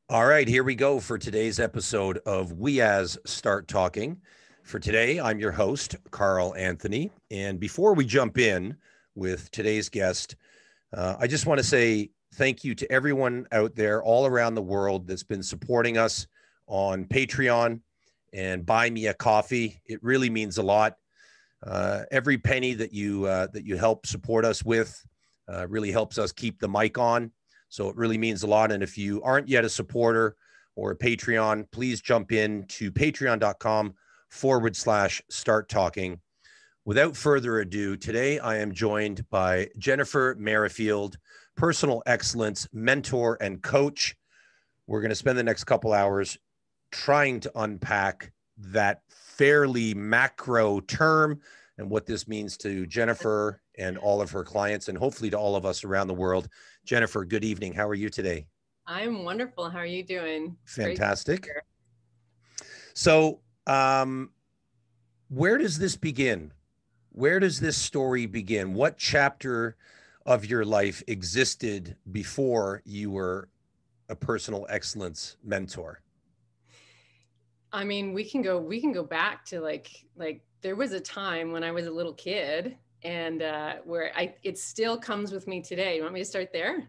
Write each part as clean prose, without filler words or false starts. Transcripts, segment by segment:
All right, here we go for today's episode of We As Start Talking. For today, I'm your host, Carl Anthony. And before we jump in with today's guest, I just want to say thank you to everyone out there all around the world that's been supporting us on Patreon and Buy Me a Coffee. It really means a lot. Every penny that you help support us with really helps us keep the mic on. So it really means a lot. And if you aren't yet a supporter or a Patreon, please jump in to patreon.com/start talking. Without further ado, today I am joined by Jenifer Merifield, personal excellence mentor and coach. We're going to spend the next couple hours trying to unpack that fairly macro term and what this means to Jenifer and all of her clients, and hopefully to all of us around the world. Jenifer, good evening. How are you today? I'm wonderful. How are you doing? It's great to be Fantastic. here. So, where does this begin? Where does this story begin? What chapter of your life existed before you were a personal excellence mentor? I mean, we can go back to like there was a time when I was a little kid and where it still comes with me today. You want me to start there?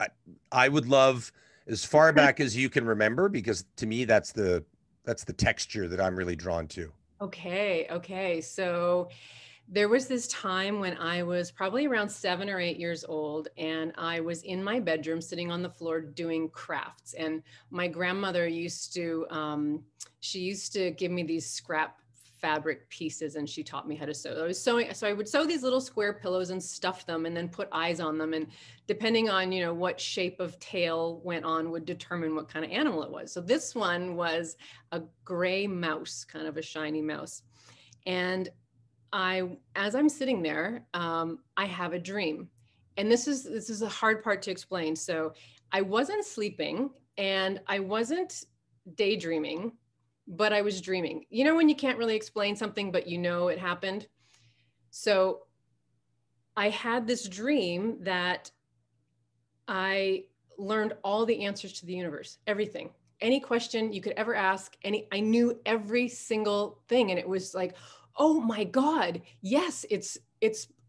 I, I would love as far back as you can remember, because to me that's the texture that I'm really drawn to. Okay. So there was this time when I was probably around 7 or 8 years old, and I was in my bedroom sitting on the floor doing crafts. And my grandmother she used to give me these scrap fabric pieces, and she taught me how to sew. I was sewing, so I would sew these little square pillows and stuff them, and then put eyes on them. And depending on what shape of tail went on would determine what kind of animal it was. So this one was a gray mouse, kind of a shiny mouse. And as I'm sitting there, I have a dream, and this is a hard part to explain. So I wasn't sleeping and I wasn't daydreaming, but I was dreaming. You know when you can't really explain something, but it happened. So I had this dream that I learned all the answers to the universe, everything, any question you could ever ask. I knew every single thing, and it was like, oh my God, yes, it's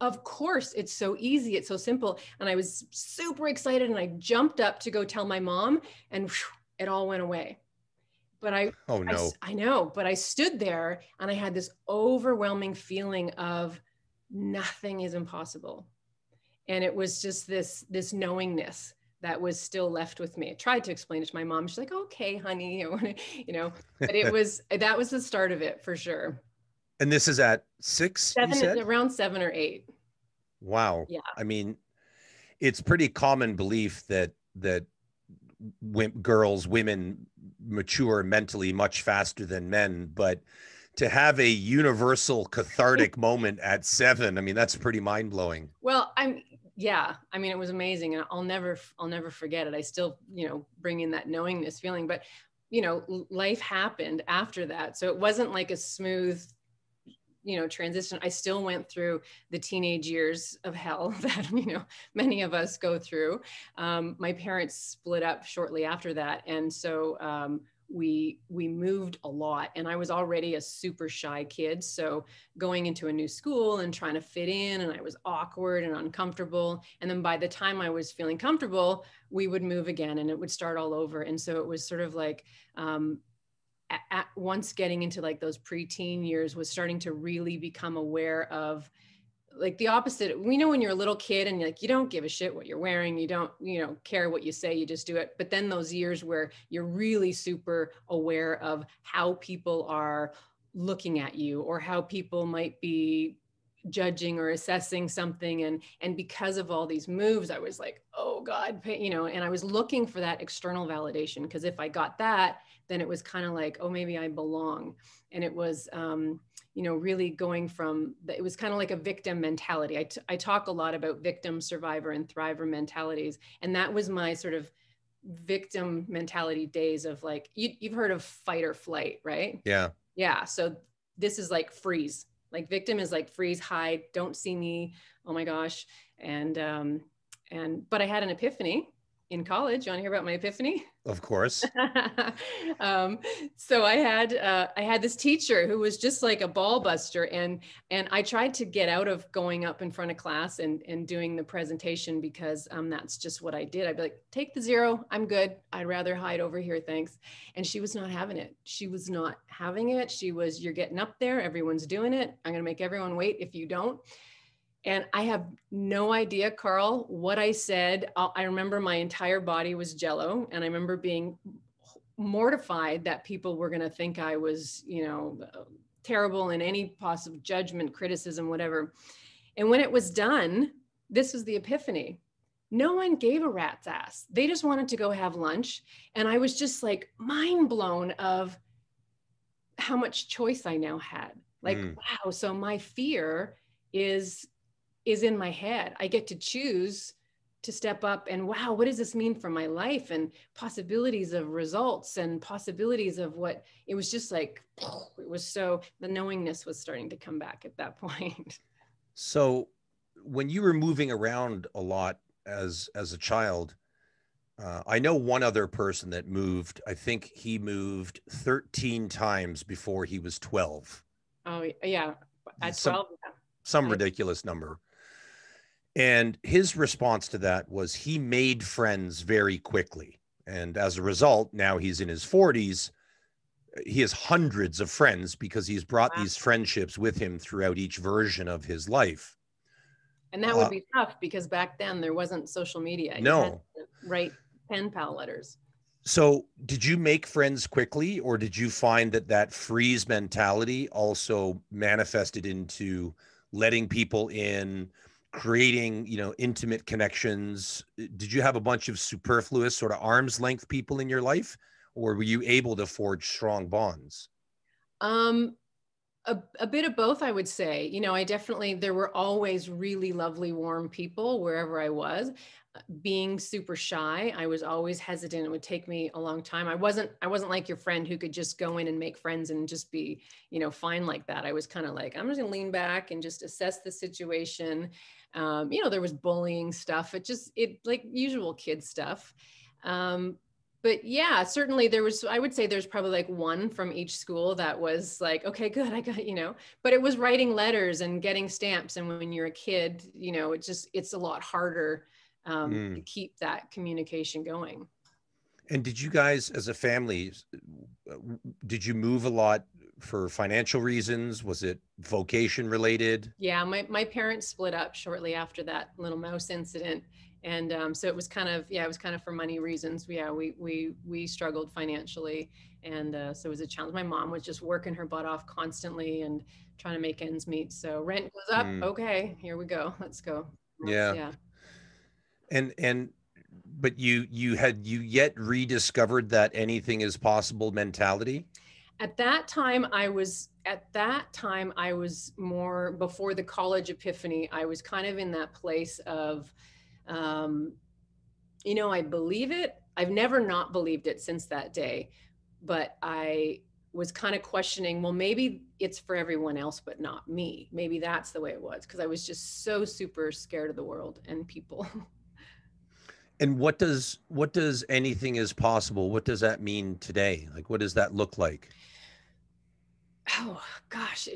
of course, it's so easy, it's so simple. And I was super excited, and I jumped up to go tell my mom, and whew, it all went away. But Oh no. I know, but I stood there and I had this overwhelming feeling of nothing is impossible. And it was just this knowingness that was still left with me. I tried to explain it to my mom. She's like, okay, honey, but that was the start of it for sure. And this is at 6, you said? Around 7 or 8. Wow. Yeah. I mean, it's pretty common belief that women mature mentally much faster than men, but to have a universal cathartic moment at 7, I mean, that's pretty mind blowing. Well, yeah, I mean, it was amazing. And I'll never forget it. I still, bring in that knowingness feeling, but life happened after that. So it wasn't like a smooth, transition. I still went through the teenage years of hell that, many of us go through. My parents split up shortly after that. And so, we moved a lot, and I was already a super shy kid. So going into a new school and trying to fit in, and I was awkward and uncomfortable. And then by the time I was feeling comfortable, we would move again and it would start all over. And so it was sort of like, once getting into like those preteen years, was starting to really become aware of like the opposite. We know when you're a little kid and like, you don't give a shit what you're wearing. You don't, care what you say, you just do it. But then those years where you're really super aware of how people are looking at you, or how people might be judging or assessing something. And because of all these moves, I was like, oh God, and I was looking for that external validation, because if I got that, then it was kind of like, oh, maybe I belong. And it was, really going from it was kind of like a victim mentality. I talk a lot about victim, survivor, and thriver mentalities. And that was my sort of victim mentality days of like, you've heard of fight or flight, right? Yeah. Yeah. So this is like freeze. Like victim is like freeze, hide, don't see me. Oh my gosh. But I had an epiphany. in college. You want to hear about my epiphany? Of course. um, so I had this teacher who was just like a ball buster, and I tried to get out of going up in front of class and doing the presentation because that's just what I did. I'd be like, take the 0, I'm good. I'd rather hide over here, thanks. And she was not having it. She was not having it. She was, you're getting up there, everyone's doing it. I'm gonna make everyone wait if you don't. And I have no idea, Carl, what I said. I remember my entire body was jello. And I remember being mortified that people were going to think I was, terrible in any possible judgment, criticism, whatever. And when it was done, this was the epiphany. No one gave a rat's ass. They just wanted to go have lunch. And I was just like mind blown of how much choice I now had. Like, wow. So my fear is in my head. I get to choose to step up and wow, what does this mean for my life, and possibilities of results and possibilities of what it was. Just like, it was, so the knowingness was starting to come back at that point. So when you were moving around a lot as a child, I know one other person that moved. I think he moved 13 times before he was 12. Oh yeah. At 12. Some ridiculous number. And his response to that was he made friends very quickly. And as a result, now he's in his 40s. He has hundreds of friends because he's brought these friendships with him throughout each version of his life. And that would be tough because back then there wasn't social media. No. You had to write pen pal letters. So did you make friends quickly, or did you find that freeze mentality also manifested into letting people in, creating, intimate connections? Did you have a bunch of superfluous sort of arm's length people in your life, or were you able to forge strong bonds? A bit of both, I would say. There were always really lovely, warm people wherever I was. Being super shy, I was always hesitant. It would take me a long time. I wasn't like your friend who could just go in and make friends and just be, fine like that. I was kind of like, I'm just gonna lean back and just assess the situation. There was bullying stuff. It like usual kid stuff. But yeah, certainly I would say there's probably like one from each school that was like, okay, good. I got, but it was writing letters and getting stamps. And when you're a kid, it's a lot harder to keep that communication going. And did you guys as a family, did you move a lot for financial reasons? Was it vocation related? Yeah, my parents split up shortly after that little mouse incident. And so it was kind of for money reasons. Yeah, we struggled financially. And so it was a challenge. My mom was just working her butt off constantly and trying to make ends meet. So rent goes up. Okay, here we go. Let's go. Yeah. But you yet rediscovered that anything is possible mentality? At that time, I was more before the college epiphany. I was kind of in that place of, I believe it. I've never not believed it since that day, but I was kind of questioning, well, maybe it's for everyone else, but not me. Maybe that's the way it was, because I was just so super scared of the world and people. And what does anything is possible? What does that mean today? Like, what does that look like? Oh gosh,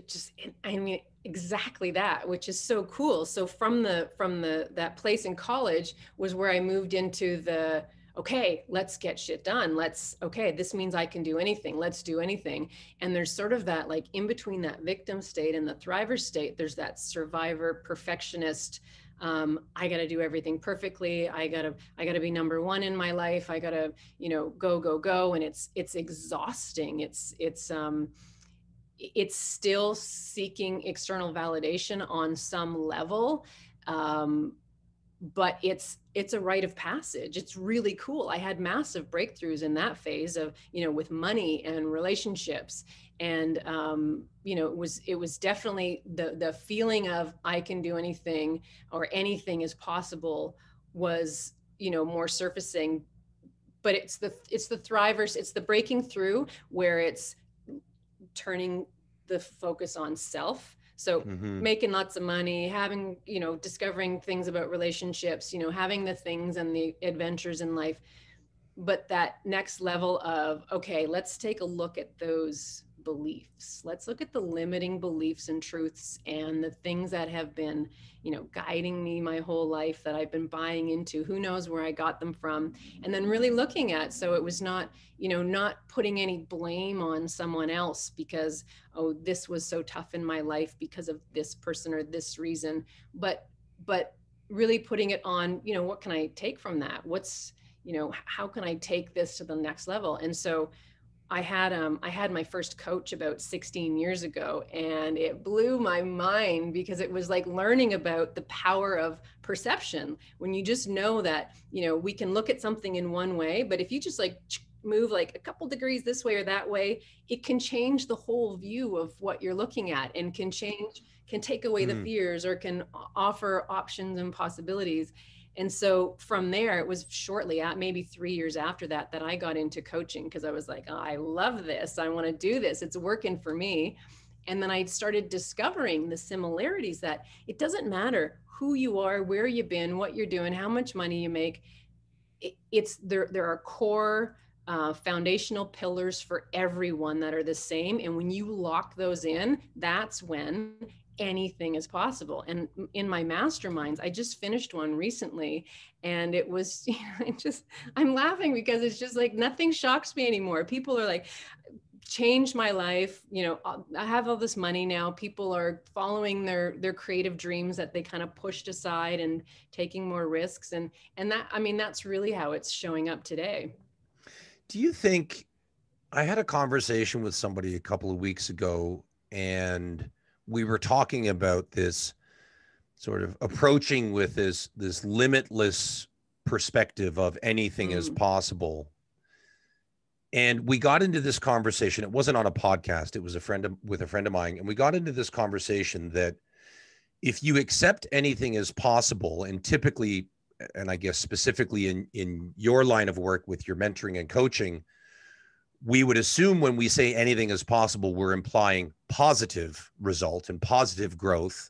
exactly that, which is so cool. So from that place in college was where I moved into the, okay, let's get shit done. This means I can do anything. Let's do anything. And there's sort of that, like, in between that victim state and the thriver state, there's that survivor perfectionist. I got to do everything perfectly. I gotta be number one in my life. I gotta, go. And it's exhausting. It's still seeking external validation on some level. But it's a rite of passage. It's really cool. I had massive breakthroughs in that phase of, with money and relationships. And, it was definitely the feeling of I can do anything, or anything is possible, was, more surfacing. But it's the thrivers, it's the breaking through where it's turning the focus on self. So Mm-hmm. making lots of money, having, discovering things about relationships, having the things and the adventures in life. But that next level of, okay, let's take a look at those beliefs. Let's look at the limiting beliefs and truths and the things that have been, guiding me my whole life, that I've been buying into. Who knows where I got them from? And then really looking at, so it was not, not putting any blame on someone else because, oh, this was so tough in my life because of this person or this reason, but really putting it on, what can I take from that? How can I take this to the next level? And so I had my first coach about 16 years ago, and it blew my mind because it was like learning about the power of perception. When you just know that, we can look at something in one way, but if you just like move like a couple degrees this way or that way, it can change the whole view of what you're looking at, and can take away the fears, or can offer options and possibilities. And so from there, it was shortly at maybe 3 years after that I got into coaching, because I was like, oh, I love this. I want to do this. It's working for me. And then I started discovering the similarities, that it doesn't matter who you are, where you've been, what you're doing, how much money you make. There are core foundational pillars for everyone that are the same. And when you lock those in, that's when anything is possible. And in my masterminds, I just finished one recently, and it was, I'm laughing because it's just like, nothing shocks me anymore. People are like, changed my life. I have all this money now. People are following their creative dreams that they kind of pushed aside and taking more risks. And that, that's really how it's showing up today. Do you think, I had a conversation with somebody a couple of weeks ago, and we were talking about this sort of approaching with this limitless perspective of anything is possible. And we got into this conversation. It wasn't on a podcast. It was with a friend of mine. And we got into this conversation that if you accept anything as possible, and typically, and I guess specifically in your line of work with your mentoring and coaching, we would assume when we say anything is possible, we're implying positive result and positive growth.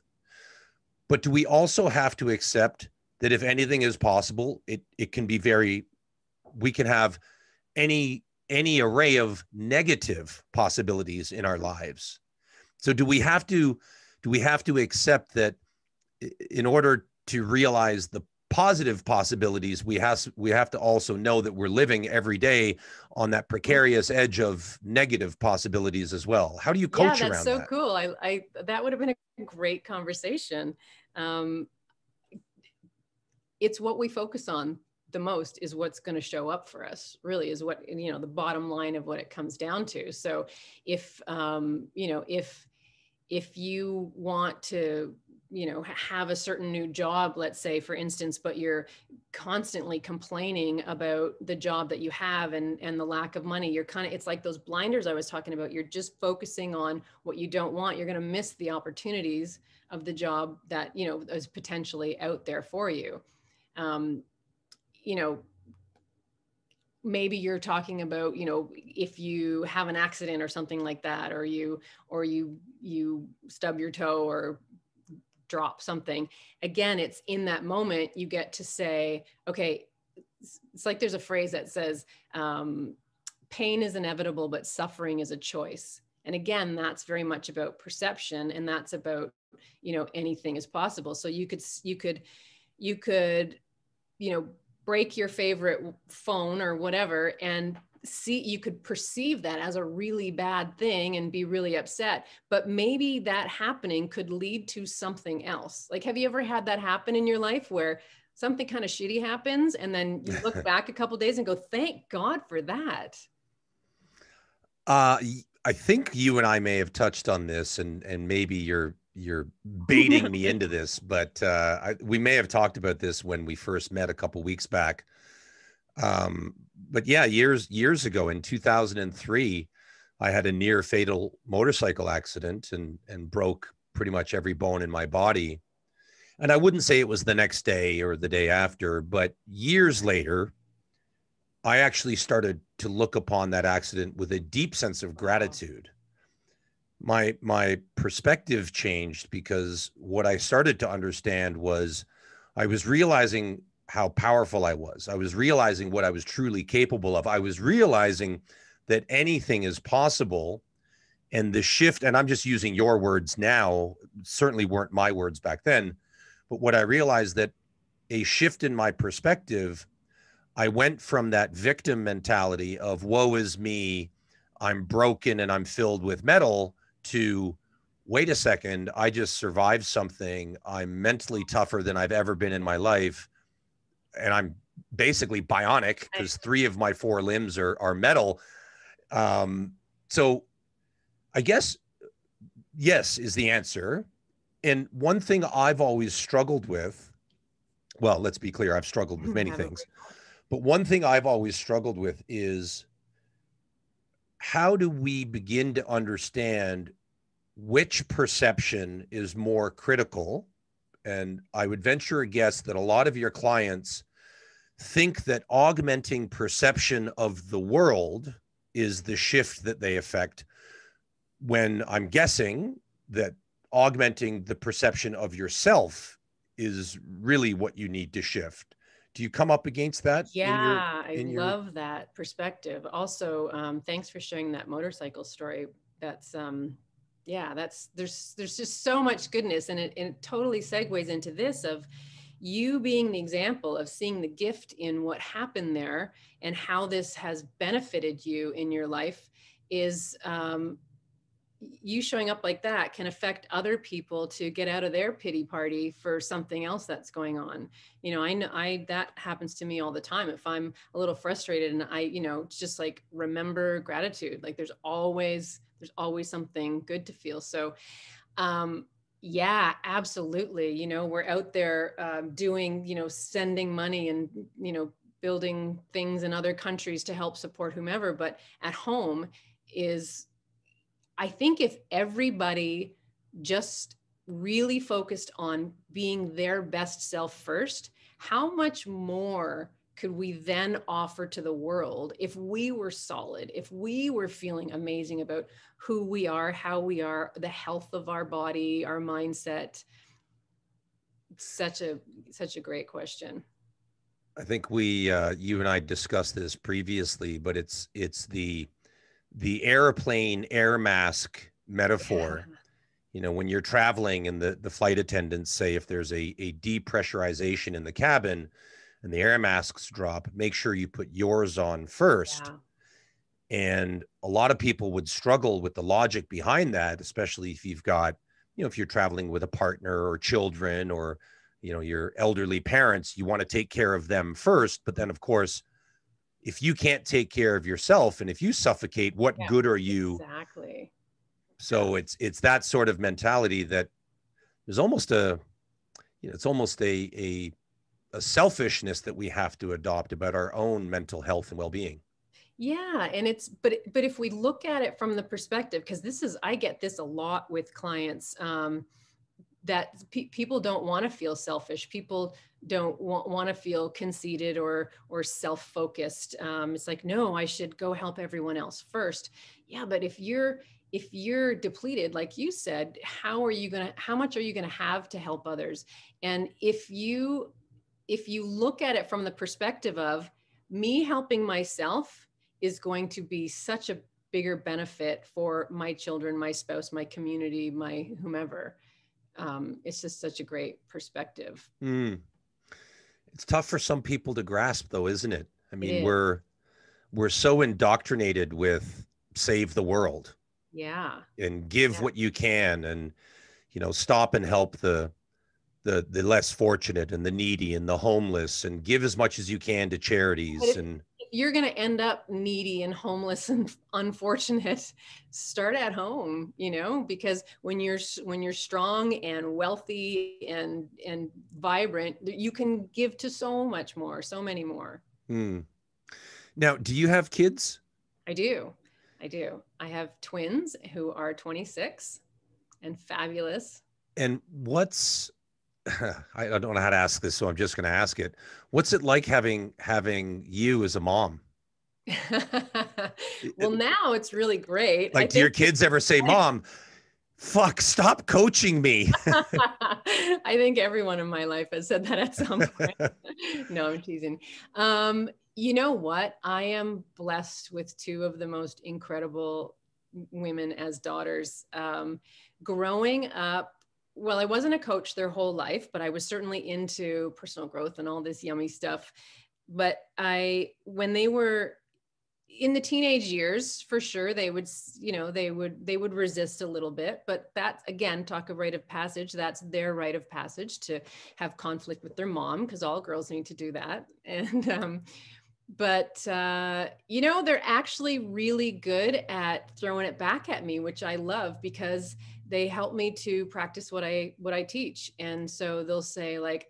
But do we also have to accept that if anything is possible, it can be we can have any array of negative possibilities in our lives? So do we have to accept that in order to realize the positive possibilities, we have to also know that we're living every day on that precarious edge of negative possibilities as well? How do you coach around that? Yeah, that's so cool. I that would have been a great conversation. It's what we focus on the most is what's going to show up for us, really, is what, the bottom line of what it comes down to. So if you want to, have a certain new job, let's say, for instance, but you're constantly complaining about the job that you have and the lack of money, it's like those blinders I was talking about. You're just focusing on what you don't want. You're going to miss the opportunities of the job that, is potentially out there for you. Maybe you're talking about, if you have an accident or something like that, or you stub your toe or drop something. Again, it's in that moment you get to say, okay, it's like there's a phrase that says, pain is inevitable, but suffering is a choice. And again, that's very much about perception, and that's about, anything is possible. So you could, break your favorite phone or whatever, and you could perceive that as a really bad thing and be really upset, but maybe that happening could lead to something else. Like, have you ever had that happen in your life where something kind of shitty happens and then you look back a couple of days and go, thank God for that? I think you and I may have touched on this, and maybe you're baiting me into this, but we may have talked about this when we first met a couple weeks back. But yeah, years ago in 2003, I had a near fatal motorcycle accident and broke pretty much every bone in my body. And I wouldn't say it was the next day or the day after, but years later, I actually started to look upon that accident with a deep sense of gratitude. my perspective changed because what I started to understand was I was realizing how powerful I was. I was realizing what I was truly capable of. I was realizing that anything is possible. And the shift, and I'm just using your words now, certainly weren't my words back then, but what I realized that a shift in my perspective, I went from that victim mentality of woe is me, I'm broken and I'm filled with metal, to wait a second, I just survived something. I'm mentally tougher than I've ever been in my life. And I'm basically bionic because 3 of my 4 limbs are metal. So I guess yes is the answer. And one thing I've always struggled with, well, let's be clear, I've struggled with many things, but one thing I've always struggled with is how do we begin to understand which perception is more critical? And I would venture a guess that a lot of your clients think that augmenting perception of the world is the shift that they affect, when I'm guessing that augmenting the perception of yourself is really what you need to shift. Do you come up against that? Yeah, I love that perspective. Also, thanks for sharing that motorcycle story. That's yeah, there's just so much goodness, and it totally segues into this of you being the example of seeing the gift in what happened there and how this has benefited you in your life. Is you showing up like that can affect other people to get out of their pity party for something else that's going on. I know that happens to me all the time. If I'm a little frustrated and it's just like, remember gratitude. Like there's always something good to feel. So, yeah, absolutely. We're out there doing, sending money and, building things in other countries to help support whomever, but at home I think if everybody just really focused on being their best self first, how much more could we then offer to the world if we were solid, if we were feeling amazing about who we are, how we are, the health of our body, our mindset? Such a great question. I think you and I discussed this previously, but it's the airplane air mask metaphor. Yeah. When you're traveling and the flight attendants say if there's a depressurization in the cabin and the air masks drop, make sure you put yours on first. Yeah. And a lot of people would struggle with the logic behind that, especially if you've got, if you're traveling with a partner or children or, your elderly parents, you want to take care of them first. But then, of course, if you can't take care of yourself and if you suffocate, what good are you? Exactly. So it's that sort of mentality that there's almost a selfishness that we have to adopt about our own mental health and well-being. Yeah. And but if we look at it from the perspective, because I get this a lot with clients, that people don't want to feel selfish. People don't want to feel conceited or self-focused. It's like, no, I should go help everyone else first. Yeah. But if you're depleted, like you said, how much are you going to have to help others? And if you look at it from the perspective of me helping myself is going to be such a bigger benefit for my children, my spouse, my community, my whomever. It's just such a great perspective. It's tough for some people to grasp, though, isn't it? I mean, we're so indoctrinated with save the world. Yeah. And give what you can, and stop and help the less fortunate and the needy and the homeless, and give as much as you can to charities. And if you're going to end up needy and homeless and unfortunate, start at home, because when you're strong and wealthy and vibrant, you can give to so much more, so many more. Now, do you have kids? I do. I have twins who are 26 and fabulous. And I don't know how to ask this, so I'm just going to ask it. What's it like having you as a mom? Well, now it's really great. Like, do your kids ever say, Mom, Fuck, stop coaching me. I think everyone in my life has said that at some point. No, I'm teasing. You know what? I am blessed with two of the most incredible women as daughters. Growing up, well, I wasn't a coach their whole life, but I was certainly into personal growth and all this yummy stuff. But when they were in the teenage years, for sure, they would, they would resist a little bit, but that's, again, talk of rite of passage. That's their rite of passage, to have conflict with their mom, because all girls need to do that. And, they're actually really good at throwing it back at me, which I love, because they help me to practice what I teach. And so they'll say like,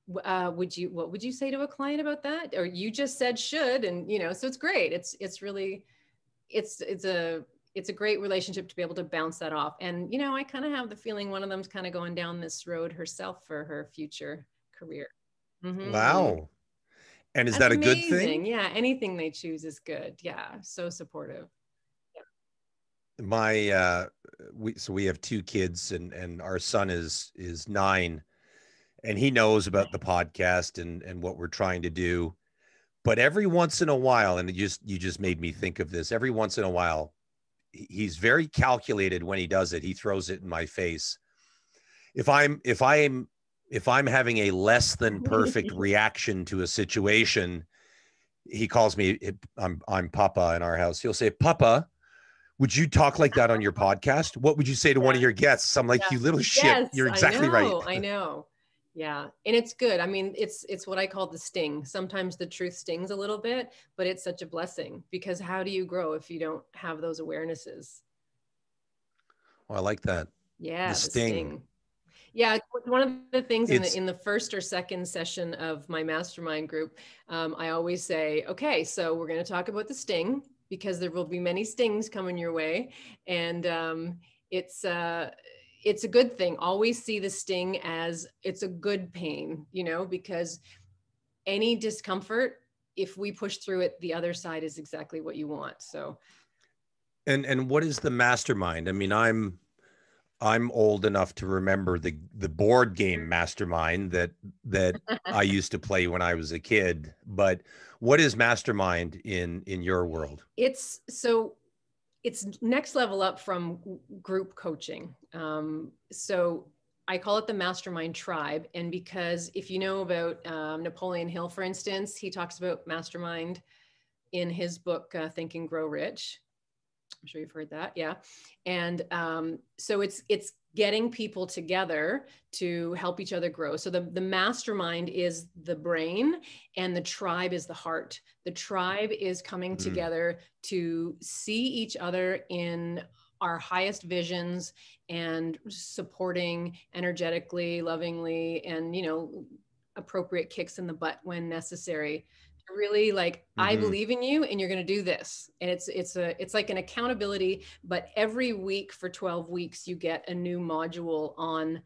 what would you say to a client about that? Or you just said should, and so it's great. It's really, it's a great relationship to be able to bounce that off. And, I kind of have the feeling one of them's kind of going down this road herself for her future career. Mm-hmm. Wow. And is That's that a good amazing. thing? Yeah. Anything they choose is good. Yeah. So supportive. My we have two kids, and our son is 9, and he knows about the podcast and what we're trying to do. But every once in a while, and you just made me think of this, every once in a while, he's very calculated when he does it. He throws it in my face. If I'm having a less than perfect reaction to a situation, he calls me, I'm Papa in our house. He'll say, Papa, would you talk like that on your podcast? What would you say to one of your guests? I'm like, Yeah. you little shit. Yes, You're exactly right. I know. Yeah. And it's good. I mean, it's what I call the sting. Sometimes the truth stings a little bit, but it's such a blessing, because how do you grow if you don't have those awarenesses? Oh, I like that. Yeah, The the sting. sting. Yeah, one of the things in It's the first or second session of my mastermind group, I always say, okay, so we're going to talk about the sting, because there will be many stings coming your way, and it's a good thing. Always see the sting as it's a good pain, because any discomfort, if we push through it, the other side is exactly what you want. So, and what is the mastermind? I mean, I'm old enough to remember the board game Mastermind that I used to play when I was a kid. But what is Mastermind in your world? It's next level up from group coaching. So I call it the Mastermind Tribe. And because if you know about Napoleon Hill, for instance, he talks about mastermind in his book, Think and Grow Rich. I'm sure you've heard that. Yeah. And so it's getting people together to help each other grow. So the mastermind is the brain, and the tribe is the heart. The tribe is coming together to see each other in our highest visions, and supporting energetically, lovingly, and, appropriate kicks in the butt when necessary. Really, like, I believe in you, and you're going to do this. And it's like an accountability, but every week for 12 weeks, you get a new module on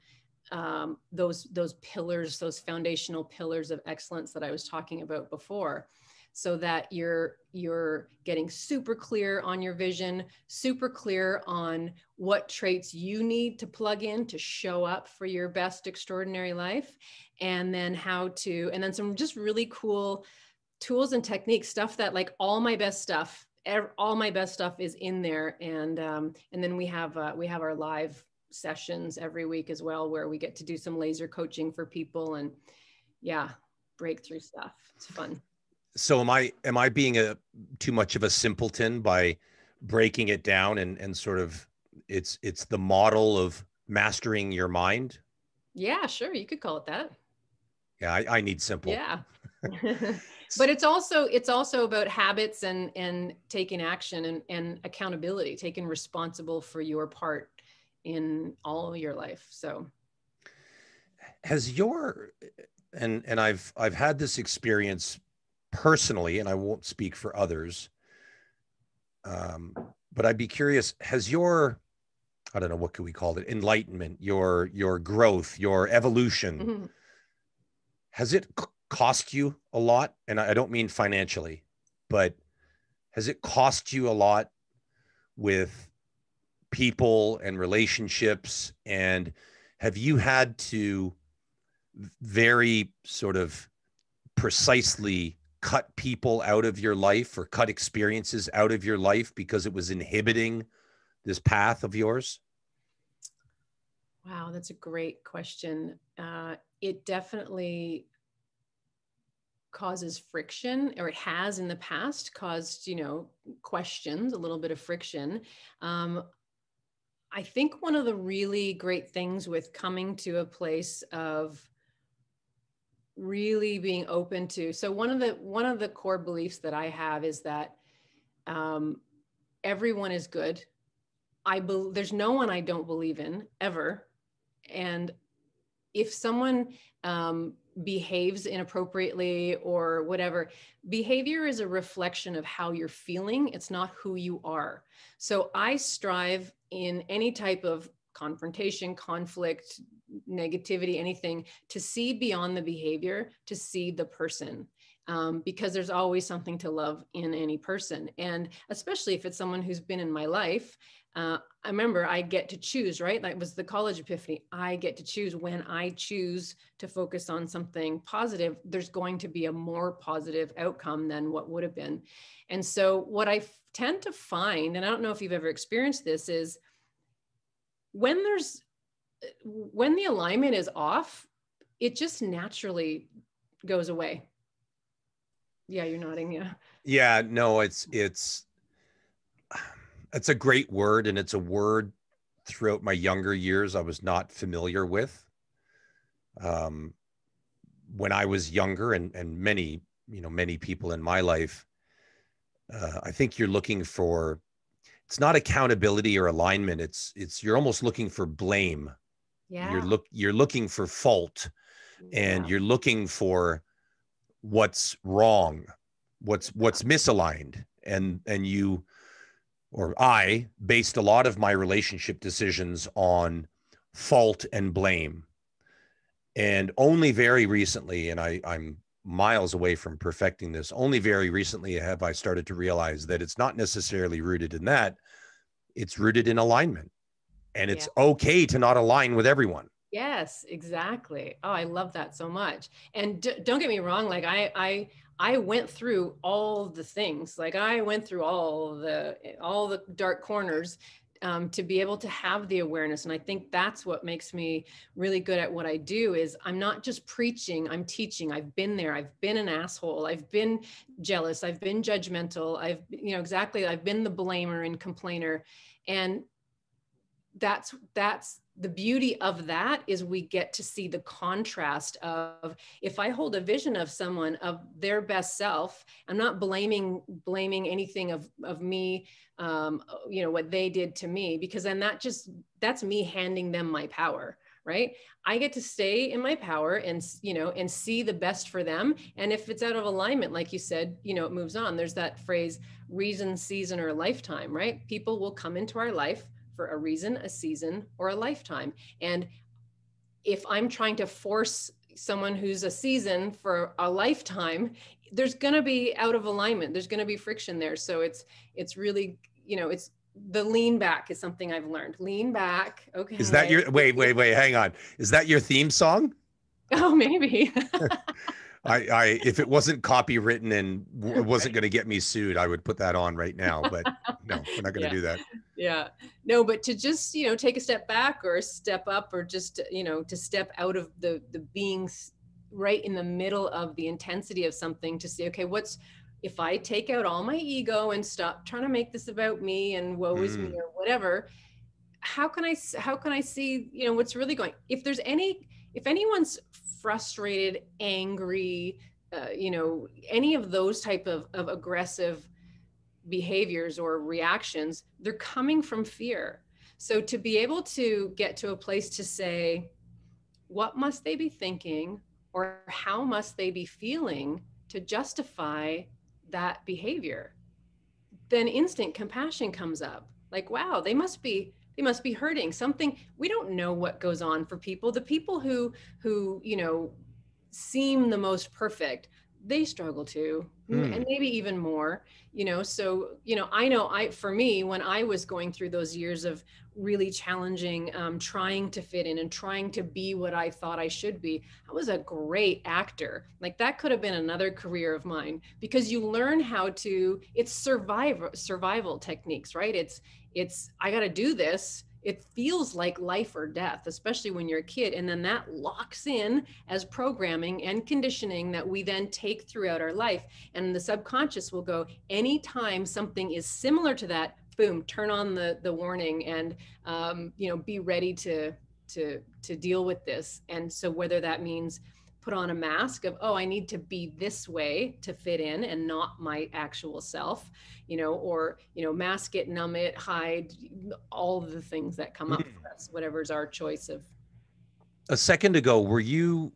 those pillars, those foundational pillars of excellence that I was talking about before, so that you're getting super clear on your vision, super clear on what traits you need to plug in to show up for your best extraordinary life, and then some just really cool tools and techniques, stuff that, like, all my best stuff is in there. And then we have our live sessions every week as well, where we get to do some laser coaching for people, and breakthrough stuff. It's fun. So am I being too much of a simpleton by breaking it down and sort of it's the model of mastering your mind? Yeah, sure. You could call it that. Yeah, I need simple. Yeah. But it's also about habits and taking action and accountability, taking responsible for your part in all of your life. So Has your and I've had this experience personally, and I won't speak for others, but I'd be curious, has your, I don't know, what could we call it, enlightenment, your growth, your evolution, has it cost you a lot? And I don't mean financially, but has it cost you a lot with people and relationships? And have you had to very sort of precisely cut people out of your life or cut experiences out of your life because it was inhibiting this path of yours? Wow, that's a great question. It definitely causes friction, or it has in the past caused, questions, a little bit of friction. Um, I think one of the really great things with coming to a place of really being open to, so one of the core beliefs that I have is that um, everyone is good. There's no one I don't believe in ever. And if someone behaves inappropriately or whatever, behavior is a reflection of how you're feeling. It's not who you are. So I strive in any type of confrontation, conflict, negativity, anything, to see beyond the behavior, to see the person. Because there's always something to love in any person. And especially if it's someone who's been in my life, I remember I get to choose, right? That was the college epiphany. I get to choose. When I choose to focus on something positive, there's going to be a more positive outcome than what would have been. And so what I tend to find, and I don't know if you've ever experienced this, is when the alignment is off, it just naturally goes away. Yeah, you're nodding. Yeah. Yeah, no, it's a great word, and it's a word throughout my younger years I was not familiar with. Um, when I was younger, and many people in my life, I think you're looking for, it's not accountability or alignment. It's you're almost looking for blame. Yeah. You're looking for fault, and Yeah. you're looking for what's wrong, what's misaligned, and you or I based a lot of my relationship decisions on fault and blame. And only very recently, and I'm miles away from perfecting this, only very recently have I started to realize that it's not necessarily rooted in that. It's rooted in alignment. And Yeah. it's okay to not align with everyone. Yes, exactly. Oh, I love that so much. And don't get me wrong, like I went through all the things. Like I went through all the dark corners to be able to have the awareness. And I think that's what makes me really good at what I do. Is I'm not just preaching, I'm teaching. I've been there. I've been an asshole. I've been jealous. I've been judgmental. Exactly. I've been the blamer and complainer. And that's the beauty of that, is we get to see the contrast of, if I hold a vision of someone of their best self, I'm not blaming anything of me, what they did to me, because then that's me handing them my power, right? I get to stay in my power and see the best for them. And if it's out of alignment, like you said, it moves on. There's that phrase, reason, season, or a lifetime, right? People will come into our life for a reason, a season, or a lifetime. And if I'm trying to force someone who's a season for a lifetime, there's going to be out of alignment. There's going to be friction there. So it's really, it's the lean back is something I've learned. Lean back. Okay. Is that your, wait, hang on. Is that your theme song? Oh, maybe. If it wasn't copywritten and wasn't Right. going to get me sued, I would put that on right now, but no, we're not going to Yeah. do that. Yeah. No, but to just, take a step back or a step up, or just, to step out of the being right in the middle of the intensity of something, to say, okay, if I take out all my ego and stop trying to make this about me and woe is me or whatever, how can I see, what's really going, if anyone's frustrated, angry, any of those type of aggressive behaviors or reactions, they're coming from fear. So to be able to get to a place to say, what must they be thinking, or how must they be feeling to justify that behavior? Then instant compassion comes up. Like, wow, they must be hurting something. We don't know what goes on for people. The people who seem the most perfect, they struggle too. And maybe even more, so, for me, when I was going through those years of really challenging, trying to fit in and trying to be what I thought I should be, I was a great actor. Like that could have been another career of mine, because you learn it's survival techniques, right? I got to do this. It feels like life or death, especially when you're a kid. And then that locks in as programming and conditioning that we then take throughout our life. And the subconscious will go, anytime something is similar to that, boom, turn on the warning and, be ready to deal with this. And so whether that means put on a mask of, oh, I need to be this way to fit in and not my actual self, or, mask it, numb it, hide, all the things that come up for us, whatever's our choice of. A second ago, were you,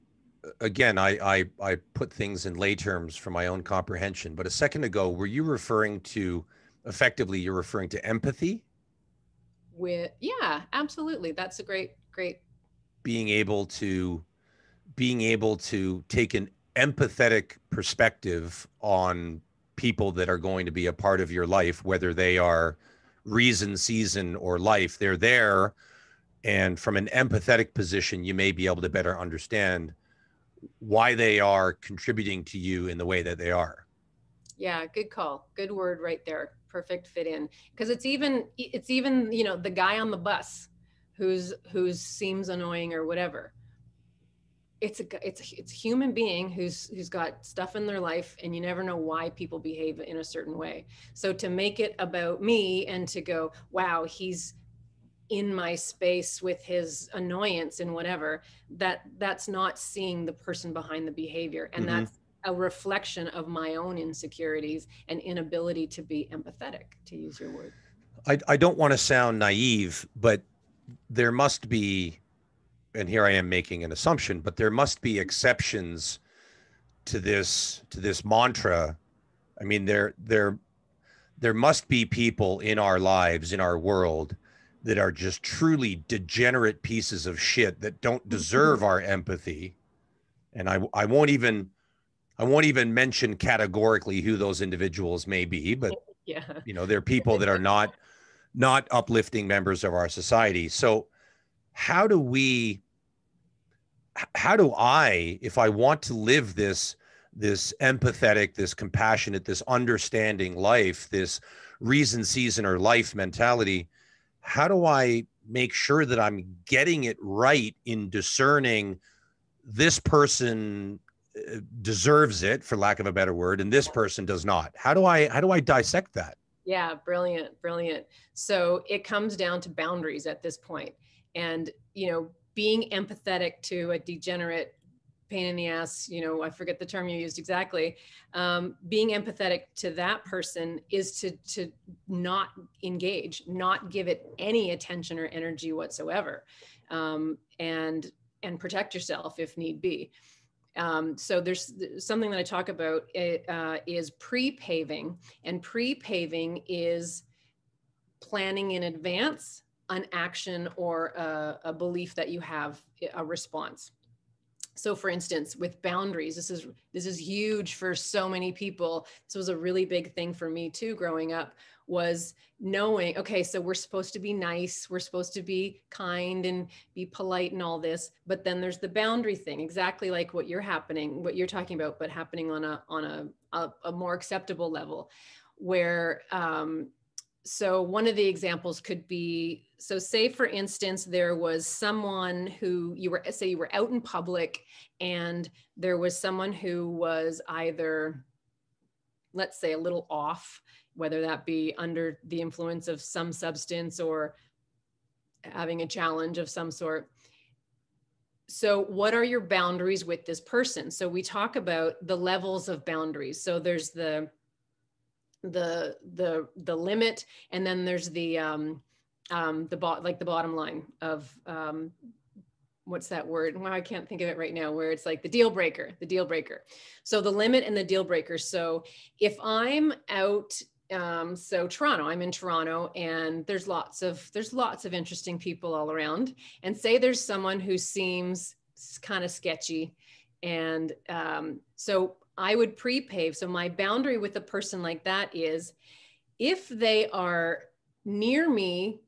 again, I put things in lay terms for my own comprehension, but a second ago, were you referring to, effectively, you're referring to empathy? Yeah, absolutely. That's a great. Being able to take an empathetic perspective on people that are going to be a part of your life, whether they are reason, season, or life, they're there. And from an empathetic position, you may be able to better understand why they are contributing to you in the way that they are. Yeah, good call. Good word right there. Perfect fit in. Because it's even, the guy on the bus who's seems annoying or whatever. It's a human being who's got stuff in their life, and you never know why people behave in a certain way. So to make it about me and to go, wow, he's in my space with his annoyance and whatever, that's not seeing the person behind the behavior. And that's a reflection of my own insecurities and inability to be empathetic, to use your word. I don't want to sound naive, but there must be, and here I am making an assumption, but there must be exceptions to this mantra. I mean, there must be people in our lives, in our world, that are just truly degenerate pieces of shit that don't deserve our empathy. And I won't even mention categorically who those individuals may be, but yeah, they're people that are not uplifting members of our society. So how do I, if I want to live this empathetic, this compassionate, this understanding life, this reason, season, or life mentality, how do I make sure that I'm getting it right in discerning this person deserves it, for lack of a better word, and this person does not? How do I dissect that? Yeah, brilliant. So it comes down to boundaries at this point. And, being empathetic to a degenerate pain in the ass, I forget the term you used exactly. Being empathetic to that person is to not engage, not give it any attention or energy whatsoever, and protect yourself if need be. So there's something that I talk about is pre-paving, and pre-paving is planning in advance an action or a belief that you have, a response. So for instance, with boundaries, this is huge for so many people. This was a really big thing for me too, growing up, was knowing, okay, so we're supposed to be nice, we're supposed to be kind and be polite and all this, but then there's the boundary thing, exactly like what you're talking about, but happening on a more acceptable level, where, so one of the examples could be, so say for instance, there was someone who you were out in public, and there was someone who was either, let's say, a little off, whether that be under the influence of some substance or having a challenge of some sort. So what are your boundaries with this person? So we talk about the levels of boundaries. So there's the limit, and then there's the bottom line of, what's that word? Well, I can't think of it right now, where it's like the deal breaker. So the limit and the deal breaker. So if I'm out, so Toronto, I'm in Toronto, and there's lots of interesting people all around, and say there's someone who seems kind of sketchy. And so I would pre-pave. So my boundary with a person like that is, if they are near me,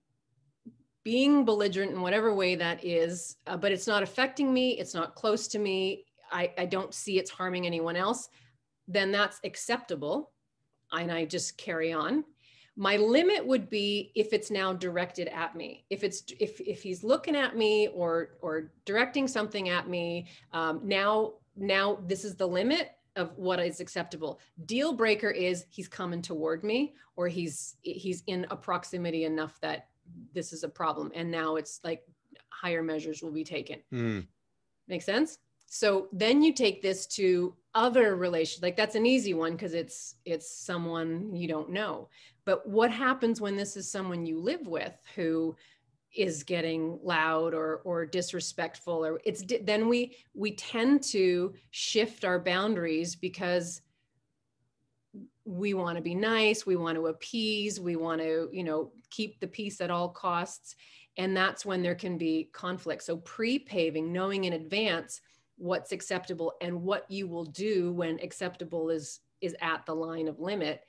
being belligerent in whatever way that is, but it's not affecting me, it's not close to me, I don't see it's harming anyone else, then that's acceptable. And I just carry on. My limit would be if it's now directed at me. If he's looking at me or directing something at me, now this is the limit of what is acceptable. Deal breaker is he's coming toward me, or he's in a proximity enough that this is a problem. And now it's like higher measures will be taken. Make sense? So then you take this to other relations. Like that's an easy one because it's someone you don't know. But what happens when this is someone you live with who is getting loud or disrespectful, or then we tend to shift our boundaries because we want to be nice, we want to appease, we want to, keep the peace at all costs. And that's when there can be conflict. So pre-paving, knowing in advance what's acceptable and what you will do when acceptable is at the line of limit,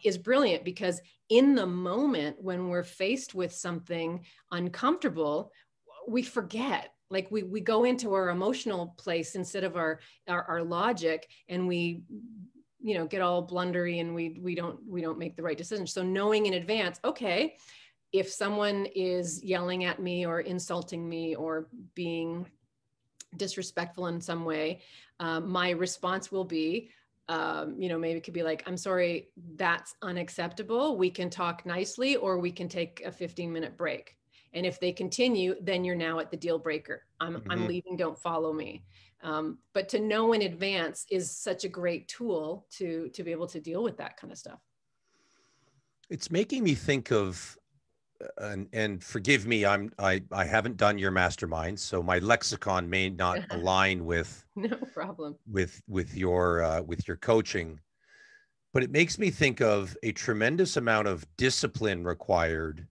is brilliant, because in the moment when we're faced with something uncomfortable, we forget. Like we go into our emotional place instead of our logic, and we get all blundery, and we don't make the right decision. So knowing in advance, okay, if someone is yelling at me or insulting me or being disrespectful in some way, my response will be, maybe it could be like, I'm sorry, that's unacceptable. We can talk nicely, or we can take a 15-minute break. And if they continue, then you're now at the deal breaker. I'm leaving, don't follow me. But to know in advance is such a great tool to be able to deal with that kind of stuff. It's making me think of, and forgive me, I haven't done your mastermind, so my lexicon may not align with no problem with your coaching, but it makes me think of a tremendous amount of discipline required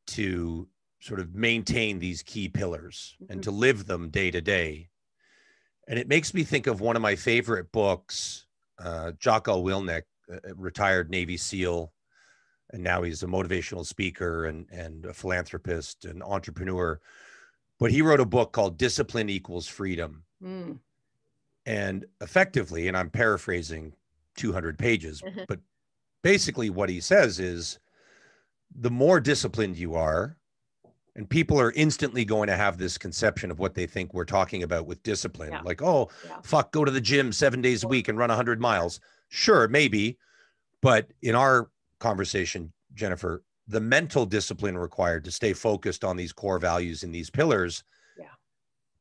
to sort of maintain these key pillars and to live them day to day. And it makes me think of one of my favorite books, Jocko Willink, a retired Navy SEAL, and now he's a motivational speaker and a philanthropist and entrepreneur. But he wrote a book called Discipline Equals Freedom. And effectively, and I'm paraphrasing 200 pages, but basically what he says is, the more disciplined you are, and people are instantly going to have this conception of what they think we're talking about with discipline. Yeah. Like, oh, fuck, go to the gym 7 days a week and run 100 miles. Sure, maybe. But in our conversation, Jenifer, the mental discipline required to stay focused on these core values and these pillars. Yeah.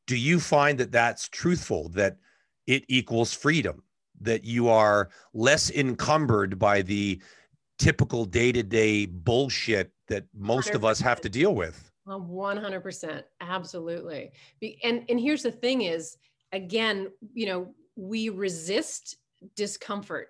Do you find that that's truthful, that it equals freedom, that you are less encumbered by the typical day-to-day bullshit that most 100%. Of us have to deal with? 100%. Absolutely. And here's the thing is, again, we resist discomfort.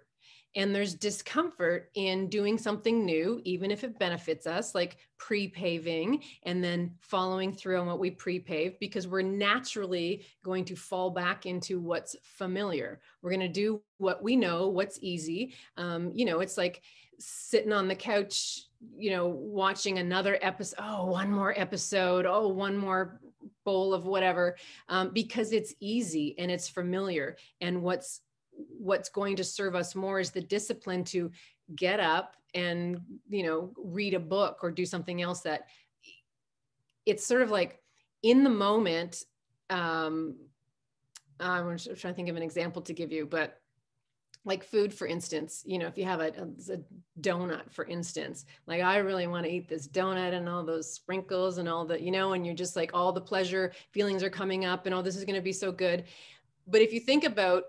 And there's discomfort in doing something new, even if it benefits us, like pre-paving and then following through on what we pre-paved, because we're naturally going to fall back into what's familiar. We're going to do what we know, what's easy. It's like sitting on the couch, watching another episode. Oh, one more episode. Oh, one more bowl of whatever, because it's easy and it's familiar. And what's going to serve us more is the discipline to get up and, read a book or do something else that it's sort of like in the moment. I'm trying to think of an example to give you, but like food, for instance, if you have a donut, for instance, like I really want to eat this donut and all those sprinkles and all the, and you're just like, all the pleasure feelings are coming up and, oh, this is going to be so good. But if you think about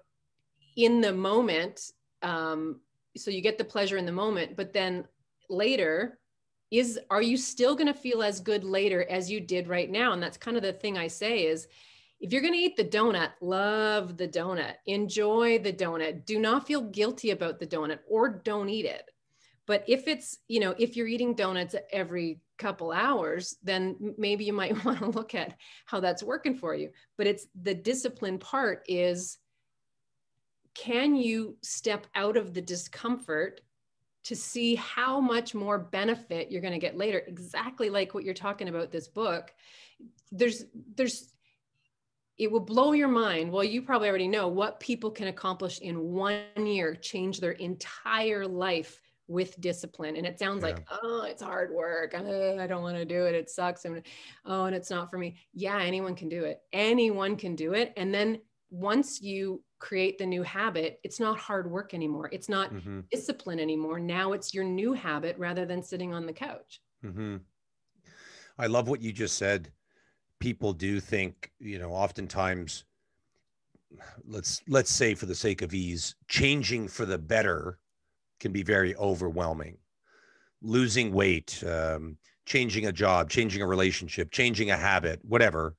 in the moment, so you get the pleasure in the moment, but then later are you still going to feel as good later as you did right now? And that's kind of the thing I say is, if you're going to eat the donut, love the donut, enjoy the donut, do not feel guilty about the donut, or don't eat it. But if it's, if you're eating donuts every couple hours, then maybe you might want to look at how that's working for you. But it's the discipline part is can you step out of the discomfort to see how much more benefit you're going to get later? Exactly like what you're talking about this book. It will blow your mind. Well, you probably already know what people can accomplish in 1 year, change their entire life with discipline. And it sounds like, oh, it's hard work. I don't want to do it. It sucks. And it's not for me. Yeah, anyone can do it. Anyone can do it. And then once you create the new habit, it's not hard work anymore. It's not discipline anymore. Now it's your new habit rather than sitting on the couch. I love what you just said. People do think, oftentimes, let's say for the sake of ease, changing for the better can be very overwhelming. Losing weight, changing a job, changing a relationship, changing a habit, whatever.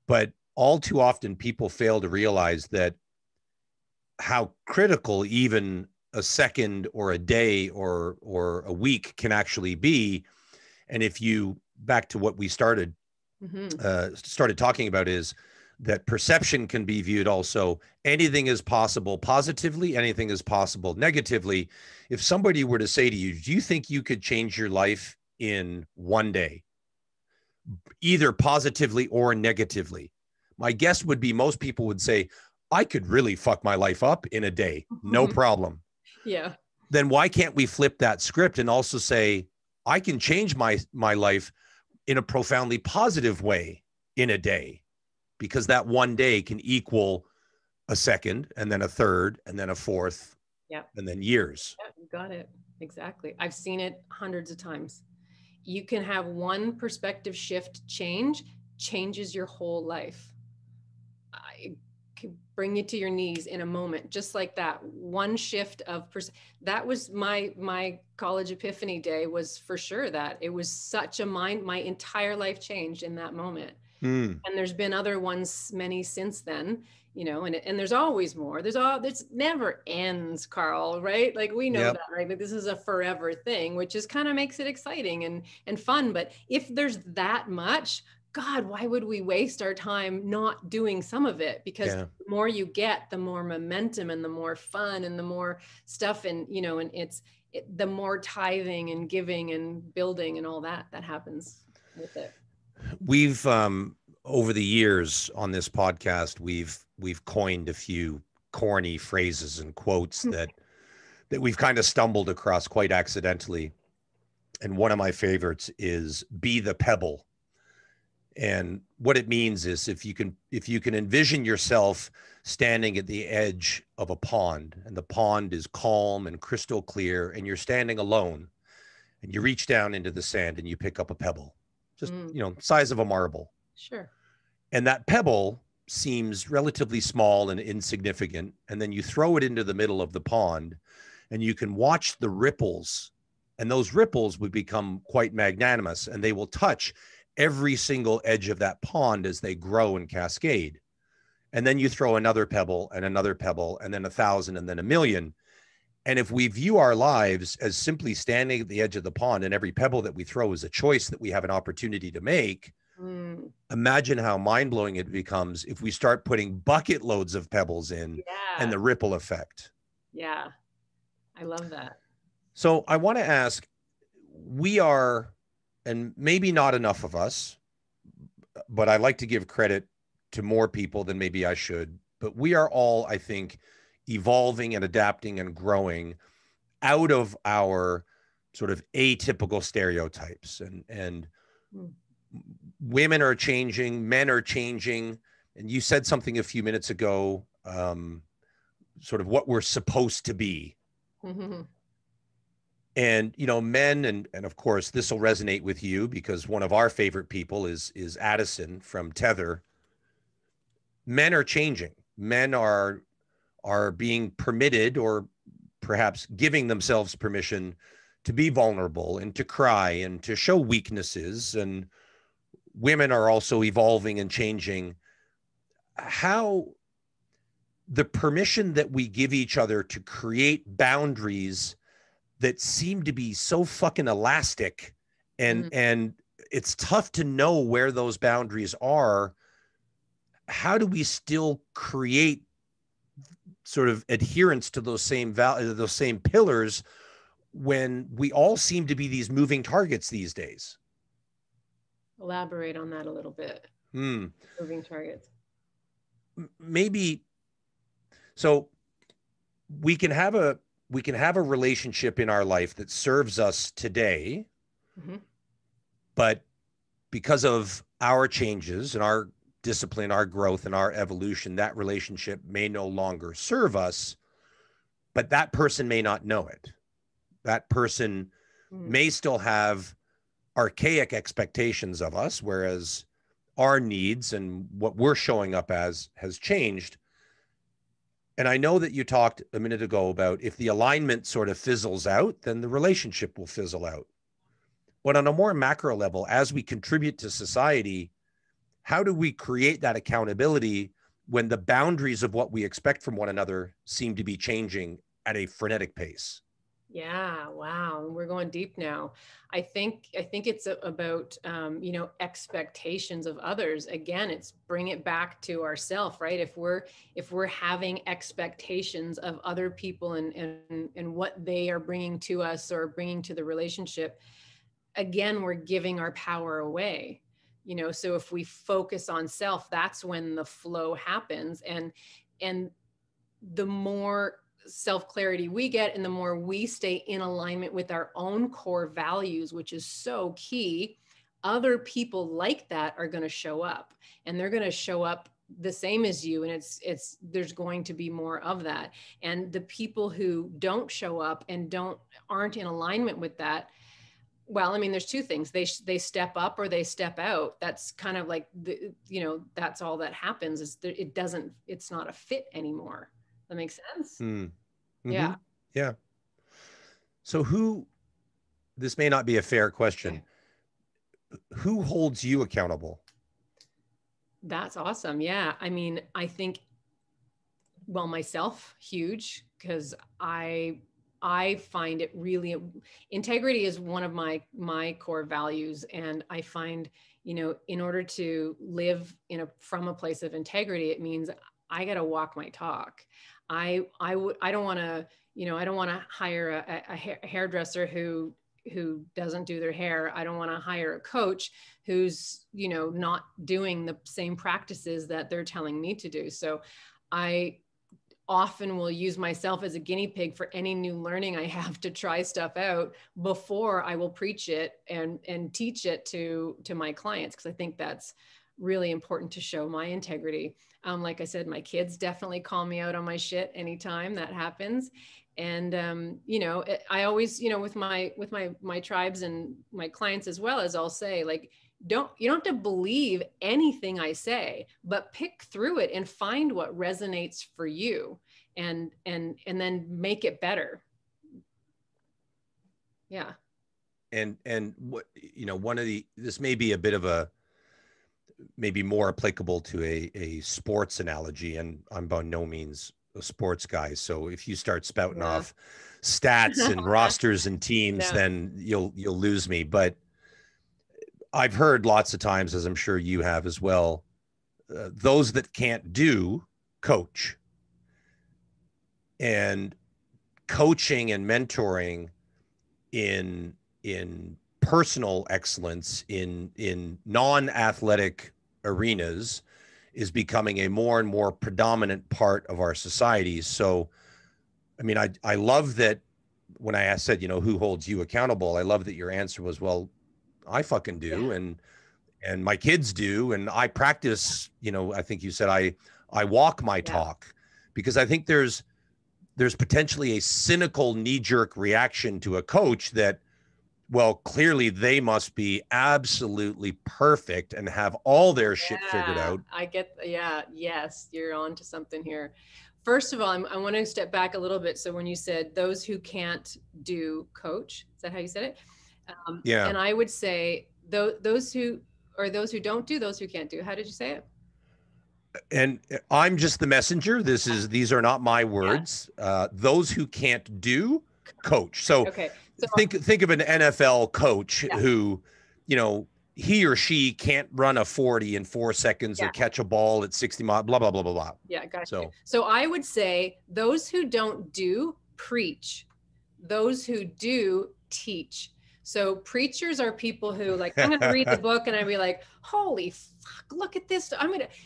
But all too often people fail to realize that how critical even a second or a day or a week can actually be. And if you, back to what we started talking about, is that perception can be viewed also. Anything is possible positively, anything is possible negatively. If somebody were to say to you, do you think you could change your life in 1 day, either positively or negatively? My guess would be most people would say, I could really fuck my life up in a day. No problem. Yeah. Then why can't we flip that script and also say, I can change my life in a profoundly positive way in a day, because that 1 day can equal a second, and then a third, and then a fourth, and then years. Yeah, you got it. Exactly. I've seen it hundreds of times. You can have one perspective shift changes your whole life. I could bring you to your knees in a moment, just like that. One shift of that was my college epiphany day, was for sure that. It was such a my entire life changed in that moment. And there's been other ones, many since then, and there's always more. This never ends, Carl, right? Like we know that, right? Like this is a forever thing, which is kind of makes it exciting and fun. But if there's that much, God, why would we waste our time not doing some of it? Because the more you get, the more momentum and the more fun and the more stuff, and the more tithing and giving and building and all that happens with it. We've over the years on this podcast, we've coined a few corny phrases and quotes that we've kind of stumbled across quite accidentally. And one of my favorites is "be the pebble." And what it means is, if you can envision yourself standing at the edge of a pond, and the pond is calm and crystal clear, and you're standing alone, and you reach down into the sand and you pick up a pebble, just, size of a marble. Sure. And that pebble seems relatively small and insignificant. And then you throw it into the middle of the pond, and you can watch the ripples, and those ripples would become quite magnanimous, and they will touch every single edge of that pond as they grow and cascade. And then you throw another pebble and another pebble, and then 1,000, and then 1,000,000. And if we view our lives as simply standing at the edge of the pond, and every pebble that we throw is a choice that we have an opportunity to make, imagine how mind-blowing it becomes if we start putting bucket loads of pebbles in, and the ripple effect. Yeah. I love that. So I want to ask, we are, and maybe not enough of us, but I like to give credit to more people than maybe I should, but we are all, I think, evolving and adapting and growing out of our sort of atypical stereotypes, and women are changing, men are changing. And you said something a few minutes ago, sort of what we're supposed to be. And, men, and of course, this will resonate with you because one of our favorite people is Addison from Tether. Men are changing. Men are being permitted, or perhaps giving themselves permission, to be vulnerable and to cry and to show weaknesses. And women are also evolving and changing. How the permission that we give each other to create boundaries that seem to be so fucking elastic, and it's tough to know where those boundaries are. How do we still create sort of adherence to those same those same pillars when we all seem to be these moving targets these days? Elaborate on that a little bit. Moving targets. Maybe. So we can have a relationship in our life that serves us today, but because of our changes and our discipline, our growth, and our evolution, that relationship may no longer serve us, but that person may not know it. That person may still have archaic expectations of us, whereas our needs and what we're showing up as has changed. And I know that you talked a minute ago about if the alignment sort of fizzles out, then the relationship will fizzle out. But on a more macro level, as we contribute to society, how do we create that accountability when the boundaries of what we expect from one another seem to be changing at a frenetic pace? Yeah. Wow. We're going deep now. I think it's about, expectations of others. Again, it's bring it back to ourself, right? If we're having expectations of other people and what they are bringing to us or bringing to the relationship, again, we're giving our power away. So if we focus on self, that's when the flow happens. And the more self-clarity we get and the more we stay in alignment with our own core values, which is so key, other people like that are going to show up, and they're going to show up the same as you. And there's going to be more of that. And the people who don't show up and aren't in alignment with that, well, I mean, there's two things. They step up or they step out. That's kind of like that's all that happens is it's not a fit anymore. That makes sense? Yeah. Yeah. So this may not be a fair question. Who holds you accountable? That's awesome. Yeah. I mean, I think, well, myself, huge, because I find it really, integrity is one of my core values. And I find, in order to live from a place of integrity, it means I got to walk my talk. I don't want to hire a hairdresser who doesn't do their hair. I don't want to hire a coach who's, not doing the same practices that they're telling me to do. So I often will use myself as a guinea pig for any new learning I have to try stuff out before I will preach it and teach it to my clients. Cause I think that's really important to show my integrity. Like I said, my kids definitely call me out on my shit anytime that happens. And, I always, with my tribes and my clients as well, as I'll say, like, you don't have to believe anything I say, but pick through it and find what resonates for you and then make it better. Yeah. And what, this may be a bit of maybe more applicable to a sports analogy, and I'm by no means a sports guy. So if you start spouting off stats and rosters and teams, then you'll lose me. But I've heard lots of times, as I'm sure you have as well, those that can't do, coach. And coaching and mentoring in personal excellence in non-athletic arenas is becoming a more and more predominant part of our society. So, I mean, I love that when I said, who holds you accountable? I love that your answer was, well, I fucking do. And my kids do. And I practice, I think you said, I walk my talk, because I think there's potentially a cynical knee-jerk reaction to a coach that, well, clearly they must be absolutely perfect and have all their shit figured out. Yes, you're on to something here. First of all, I want to step back a little bit. So when you said those who can't do, coach, is that how you said it? And I would say those who don't do, those who can't do. How did you say it? And I'm just the messenger. These are not my words. Those who can't do, coach. So, okay. So think of an NFL coach who, he or she can't run a 40 in 4 seconds or catch a ball at 60 miles, blah, blah, blah, blah, blah. Yeah, gotcha. So I would say those who don't do, preach. Those who do, teach. So preachers are people who like, I'm going to read the book and I'd be like, holy fuck, look at this.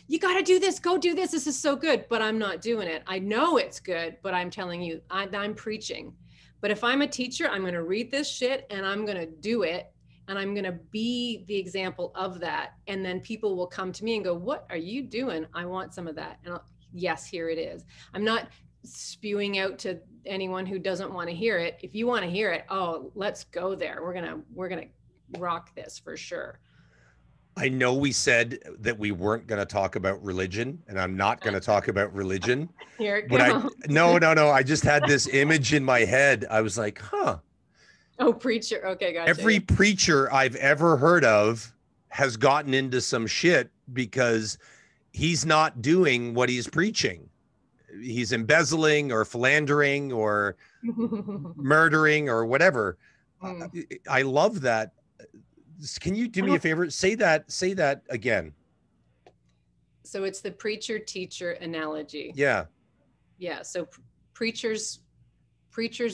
You got to do this. Go do this. This is so good, but I'm not doing it. I know it's good, but I'm telling you, I'm preaching. But if I'm a teacher, I'm going to read this shit and I'm going to do it. And I'm going to be the example of that. And then people will come to me and go, what are you doing? I want some of that. And yes, here it is. I'm not spewing out to anyone who doesn't want to hear it. If you want to hear it, oh, let's go there. We're going to rock this for sure. I know we said that we weren't going to talk about religion, and I'm not going to talk about religion. Here it goes. No. I just had this image in my head. I was like, huh. Oh, preacher. Okay, gotcha. Every preacher I've ever heard of has gotten into some shit because he's not doing what he's preaching. He's embezzling or philandering or murdering or whatever. I love that. Can you do me a favor? Say that again. So it's the preacher teacher analogy. Yeah. Yeah. So preachers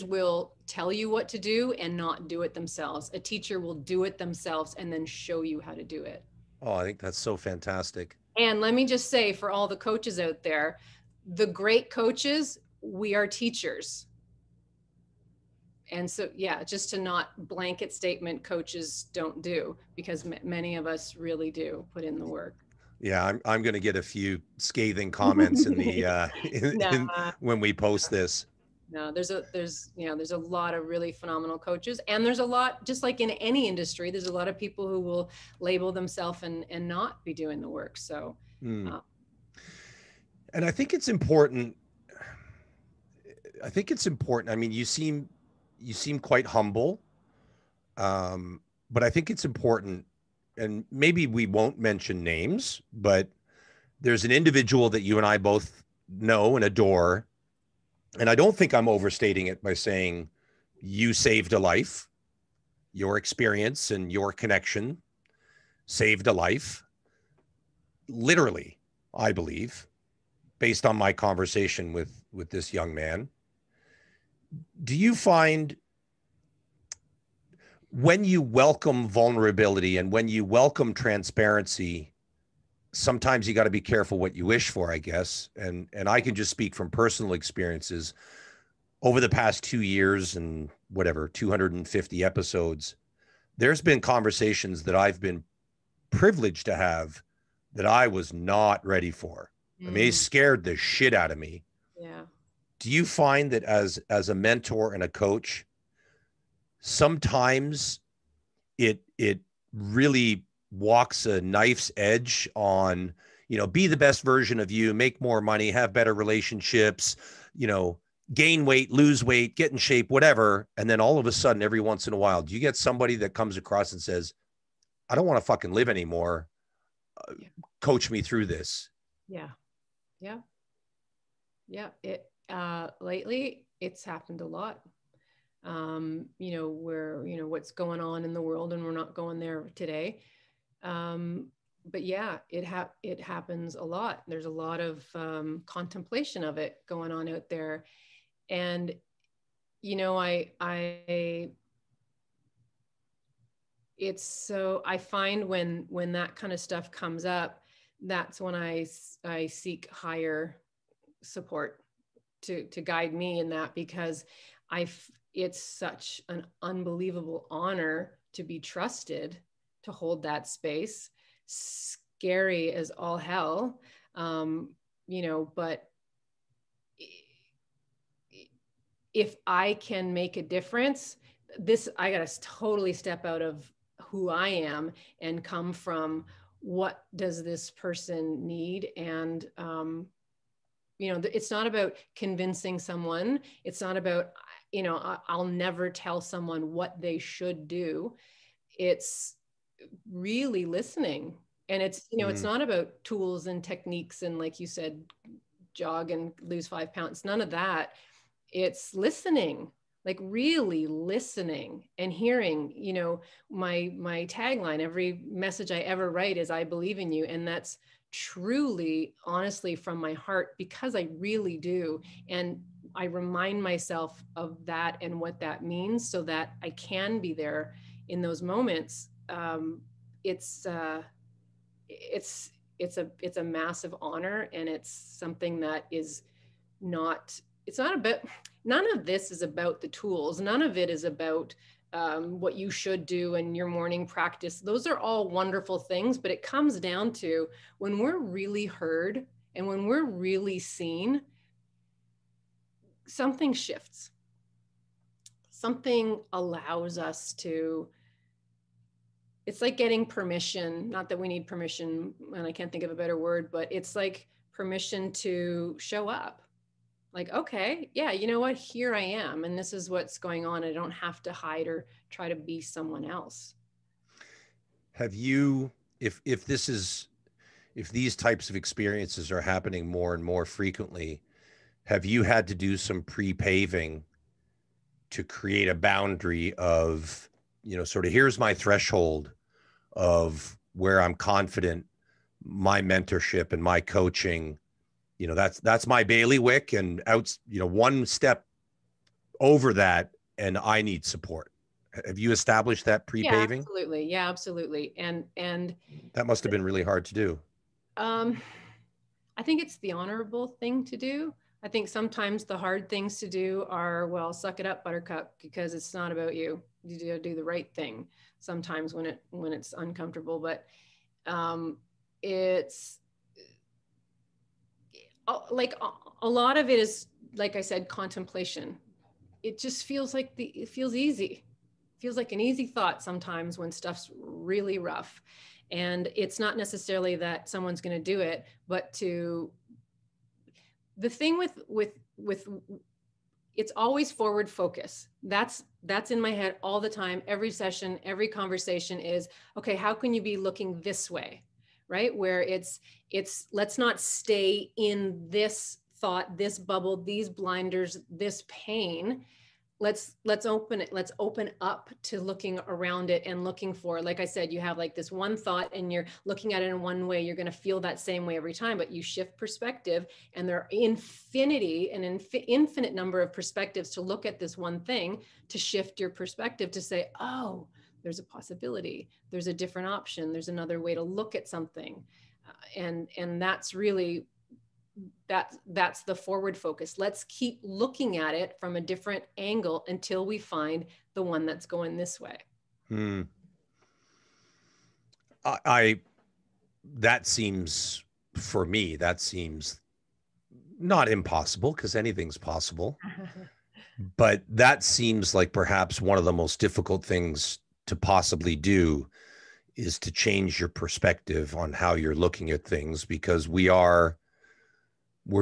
will tell you what to do and not do it themselves. A teacher will do it themselves and then show you how to do it. Oh, I think that's so fantastic. And let me just say, for all the coaches out there, the great coaches, we are teachers. And so, yeah, just to not blanket statement coaches don't do, because many of us really do put in the work. Yeah, I'm going to get a few scathing comments in the when we post this. No, there's a lot of really phenomenal coaches, and there's a lot, just like in any industry, there's a lot of people who will label themselves and not be doing the work. So, and I think it's important. I mean, you seem quite humble, but I think it's important, and maybe we won't mention names, but there's an individual that you and I both know and adore. And I don't think I'm overstating it by saying you saved a life. Your experience and your connection saved a life. Literally, I believe, based on my conversation with this young man. Do you find when you welcome vulnerability and when you welcome transparency, sometimes you got to be careful what you wish for, I guess. And I can just speak from personal experiences over the past 2 years and whatever, 250 episodes. There's been conversations that I've been privileged to have that I was not ready for. I mean, it scared the shit out of me. Yeah. Do you find that as a mentor and a coach, sometimes it really walks a knife's edge on, be the best version of you, make more money, have better relationships, gain weight, lose weight, get in shape, whatever. And then all of a sudden, every once in a while, do you get somebody that comes across and says, I don't want to fucking live anymore. Coach me through this. Yeah. Lately it's happened a lot. Where, what's going on in the world, and we're not going there today. But yeah, it happens a lot. There's a lot of contemplation of it going on out there. And, I find when that kind of stuff comes up, that's when I seek higher support to guide me in that, because it's such an unbelievable honor to be trusted to hold that space. Scary as all hell, but if I can make a difference, I got to totally step out of who I am and come from what does this person need. And, it's not about convincing someone. It's not about, I'll never tell someone what they should do. It's really listening. And it's, it's not about tools and techniques and, like you said, jog and lose 5 pounds, none of that. It's listening. like really listening and hearing, my tagline, every message I ever write is I believe in you. And that's truly, honestly, from my heart, because I really do. And I remind myself of that and what that means so that I can be there in those moments. It's it's a massive honor, and it's something that is not, it's not about, none of this is about the tools. None of it is about what you should do in your morning practice. Those are all wonderful things, but it comes down to when we're really heard and when we're really seen, something shifts. Something allows us to, it's like getting permission, not that we need permission, and I can't think of a better word, but it's like permission to show up. Like, okay, yeah, you know what? Here I am, and this is what's going on. I don't have to hide or try to be someone else. Have you, if these types of experiences are happening more and more frequently, have you had to do some pre-paving to create a boundary of, sort of, here's my threshold of where I'm confident my mentorship and my coaching, that's my bailiwick, and out, one step over that and I need support. Have you established that Yeah, pre-paving? absolutely. Yeah, absolutely. And That must have been really hard to do. I think it's the honorable thing to do. I think sometimes the hard things to do are, well, suck it up, buttercup, because it's not about you. You got to do the right thing sometimes when it's uncomfortable, but it's like a lot of it is, like I said, contemplation. It just feels like it feels easy. It feels like an easy thought sometimes when stuff's really rough. And it's not necessarily that someone's going to do it, but the thing with it's always forward focus. That's in my head all the time. Every session, every conversation is, okay, how can you be looking this way? Right? Where it's let's not stay in this thought, this bubble, these blinders, this pain. Let's open it. Let's open up to looking around it and looking for, like I said, you have like this one thought and you're looking at it in one way. You're going to feel that same way every time, but you shift perspective, and there are infinite number of perspectives to look at this one thing, to shift your perspective, to say, oh, there's a possibility. There's a different option. There's another way to look at something. And that's really, that's the forward focus. Let's keep looking at it from a different angle until we find the one that's going this way. That seems, for me, that seems not impossible, because anything's possible, but that seems like perhaps one of the most difficult things to possibly do is to change your perspective on how you're looking at things, because we're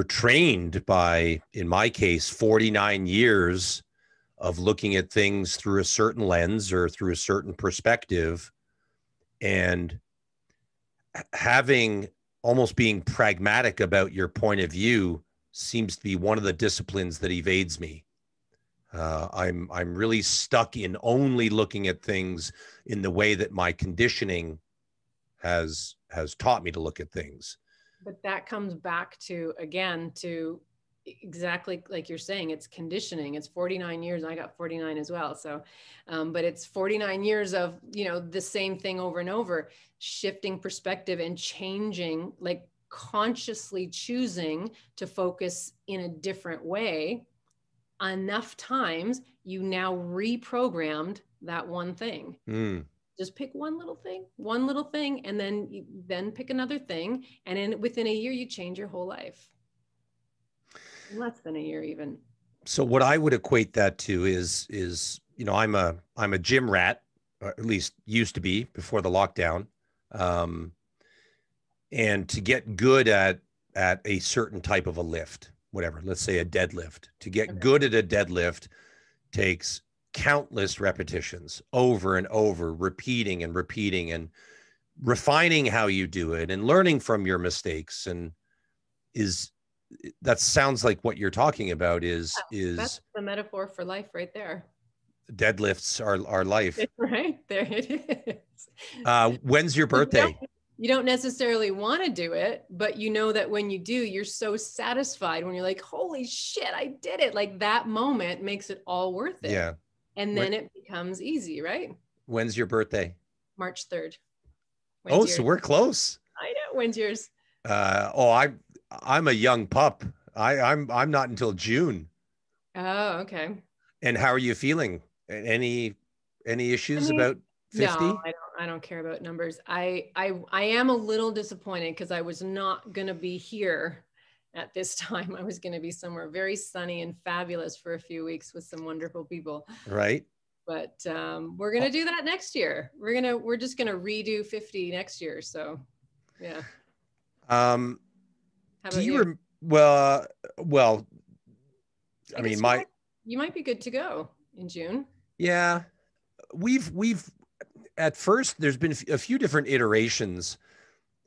trained by, in my case, 49 years of looking at things through a certain lens or through a certain perspective, and almost being pragmatic about your point of view seems to be one of the disciplines that evades me. I'm really stuck in only looking at things in the way that my conditioning has taught me to look at things. But that comes back to, again, to exactly like you're saying, it's conditioning. It's 49 years. I got 49 as well. So, but it's 49 years of, the same thing over and over, shifting perspective and changing, like consciously choosing to focus in a different way. Enough times, you now reprogrammed that one thing. Just pick one little thing, and then pick another thing. And within a year, you change your whole life. Less than a year, even. So what I would equate that to is, I'm a gym rat, or at least used to be before the lockdown. And to get good at a certain type of a lift, whatever, let's say a deadlift, to get good at a deadlift takes countless repetitions over and over, repeating and refining how you do it and learning from your mistakes, and is that sounds like what you're talking about is That's the metaphor for life right there. deadlifts are life. Right there it is. When's your birthday? You don't necessarily want to do it, but you know that when you do, you're so satisfied when you're like, holy shit, I did it. Like that moment makes it all worth it. Yeah. And then it becomes easy, right? When's your birthday? March 3rd. Oh, so we're close. I know. When's yours? I'm a young pup. I'm not until June. Oh, okay. And how are you feeling? Any issues about 50? No, I don't care about numbers. I am a little disappointed because I was not going to be here at this time. I was going to be somewhere very sunny and fabulous for a few weeks with some wonderful people. Right. But we're going to do that next year. We're just going to redo 50 next year. So, yeah. How about you? Well, I mean, you might be good to go in June. Yeah. We've at first, there's been a few different iterations.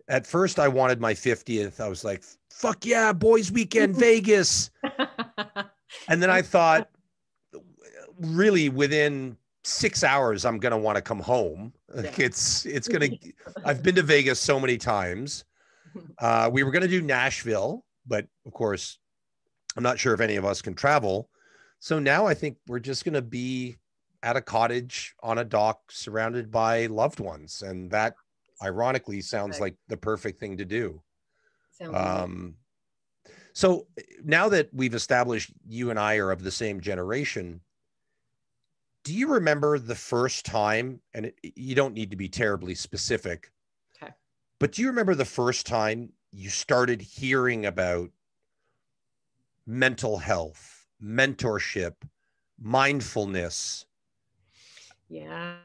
At first, I wanted my 50th. I was like, fuck yeah, boys weekend, Vegas. And then I thought, really within 6 hours, I'm going to want to come home. Yeah. It's going to, I've been to Vegas so many times. We were going to do Nashville, but of course, I'm not sure if any of us can travel. So now I think we're just going to be at a cottage on a dock surrounded by loved ones. And that ironically sounds like the perfect thing to do. So now that we've established you and I are of the same generation, do you remember the first time, and you don't need to be terribly specific, okay, but do you remember the first time you started hearing about mental health, mentorship, mindfulness? Yeah.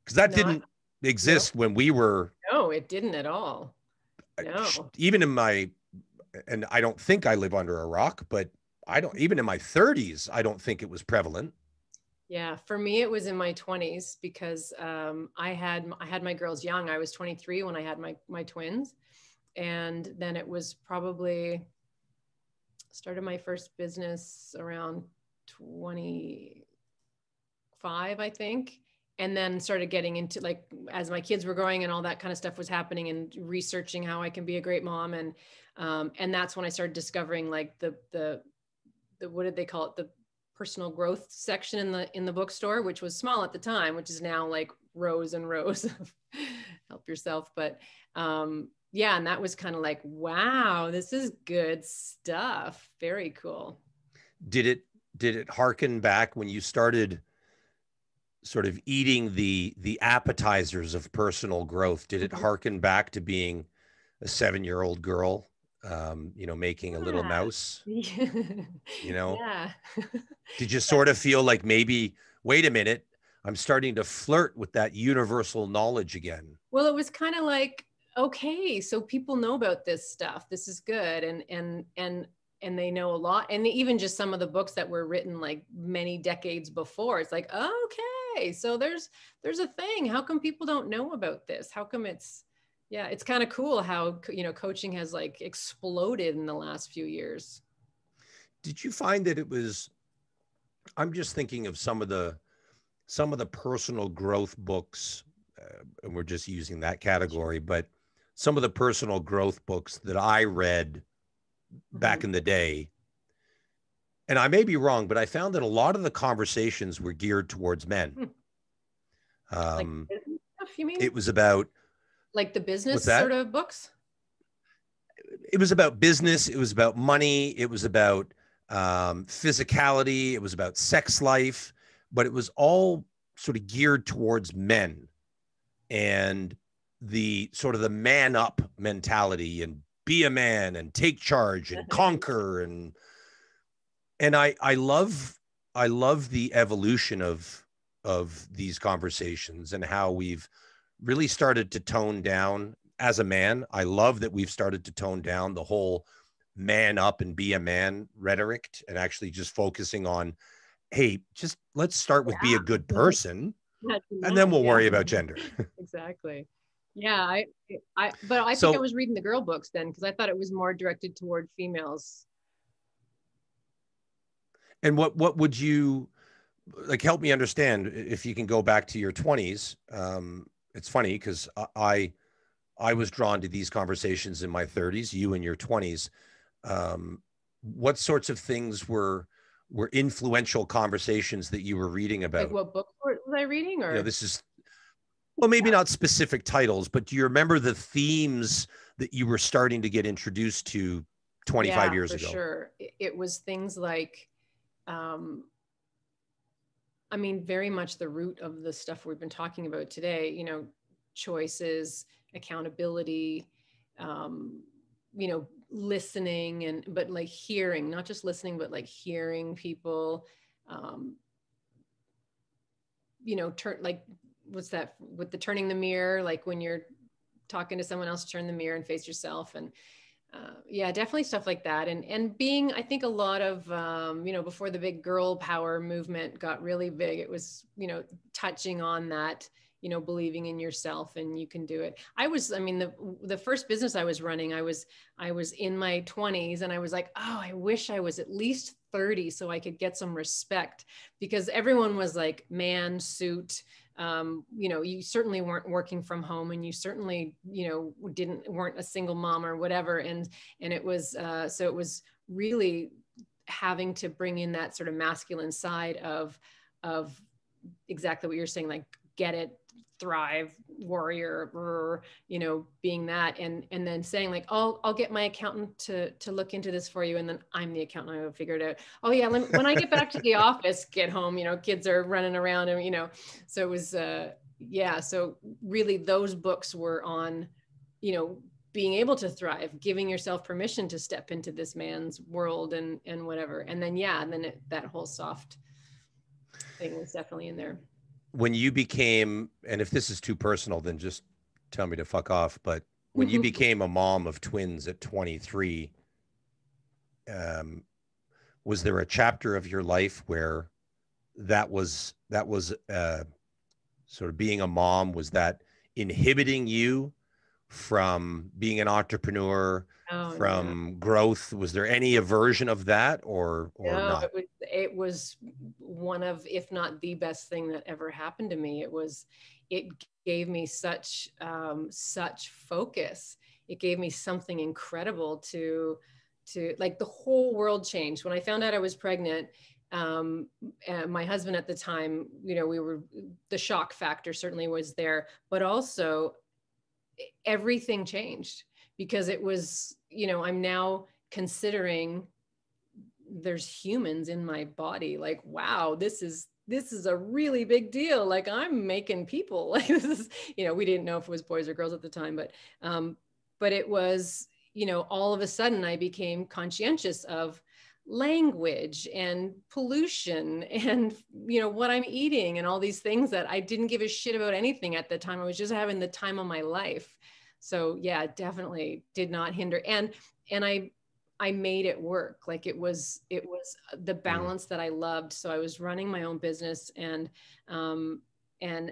Because that didn't exist when we were. No, it didn't at all. No. Even in my, and I don't think I live under a rock, but even in my 30s, I don't think it was prevalent. Yeah. For me, it was in my 20s because I had my girls young. I was 23 when I had my twins. And then it was probably started my first business around 25, I think. And then started getting into, like, as my kids were growing and all that kind of stuff was happening, and researching how I can be a great mom. And that's when I started discovering, like, the what did they call it? The personal growth section in the bookstore, which was small at the time, which is now like rows and rows of help yourself. But yeah, and that was kind of like, wow, this is good stuff. Very cool. Did it harken back when you started sort of eating the appetizers of personal growth? Did it harken back to being a 7-year-old girl, making a little mouse? Yeah. Did you sort of feel like, maybe, wait a minute, I'm starting to flirt with that universal knowledge again? Well, it was kind of like, okay, so people know about this stuff. This is good. And they know a lot. And even just some of the books that were written like many decades before, it's like, okay, so there's a thing. How come people don't know about this? How come it's kind of cool how, coaching has like exploded in the last few years. Did you find that it was, I'm just thinking of some of the personal growth books, and we're just using that category, but some of the personal growth books that I read back in the day, and I may be wrong, but I found that a lot of the conversations were geared towards men. Like business stuff, you mean? It was about, like, the business sort of books? It was about business. It was about money. It was about physicality. It was about sex life, but it was all sort of geared towards men and the sort of the man up mentality, and be a man and take charge and conquer. And I love the evolution of these conversations and how we've really started to tone down as a man. I love that we've started to tone down the whole man up and be a man rhetoric, and actually just focusing on, hey, just let's start with be a good person, and then we'll worry about gender. Exactly. Yeah, but I think I So, was reading the girl books then because I thought it was more directed toward females. and what would you like? Help me understand if you can go back to your 20s. It's funny because I was drawn to these conversations in my 30s, you in your 20s. What sorts of things were influential conversations that you were reading Like about? what book was I reading You know, or? this is, well, maybe Yeah, not specific titles, but do you remember the themes that you were starting to get introduced to 25 yeah, years for ago? sure. It was things like, um, I mean, very much the root of the stuff we've been talking about today, choices, accountability, um, listening but like hearing, not just listening, but like hearing people, um, like, what's that with the turning the mirror, like when you're talking to someone else, turn the mirror and face yourself. And yeah, definitely stuff like that. And being, I think a lot of, before the big girl power movement got really big, it was, touching on that, believing in yourself and you can do it. I mean, the first business I was running, I was in my 20s and I was like, oh, I wish I was at least 30 so I could get some respect, because everyone was like man suit. You certainly weren't working from home, and you certainly, weren't a single mom or whatever. And it was, so it was really having to bring in that sort of masculine side of exactly what you're saying, like get it, thrive, warrior, being that. And then saying like, oh, I'll get my accountant to look into this for you, and then I'm the accountant, I will figure it out. Oh yeah, when I get back to the office, get home, kids are running around, and so it was, yeah, so really those books were on, being able to thrive, giving yourself permission to step into this man's world and whatever. And then yeah, and then that whole soft thing was definitely in there. When you became, and if this is too personal, then just tell me to fuck off. But when you became a mom of twins at 23, um, was there a chapter of your life where that was sort of being a mom? Was that inhibiting you from being an entrepreneur, Oh no. from growth? Was there any aversion of that, or No, not? it was one of, if not the best thing that ever happened to me. It gave me such focus. It gave me something incredible to like, the whole world changed when I found out I was pregnant. And my husband at the time, the shock factor certainly was there, but also everything changed, because it was, I'm now considering there's humans in my body. Like, wow, this is a really big deal. Like, I'm making people. Like, this is, we didn't know if it was boys or girls at the time, but it was, all of a sudden I became conscientious of language and pollution and, what I'm eating and all these things that I didn't give a shit about anything at the time. I was just having the time of my life. So yeah, definitely did not hinder. And I made it work. Like, it was the Mm. balance that I loved. So I was running my own business and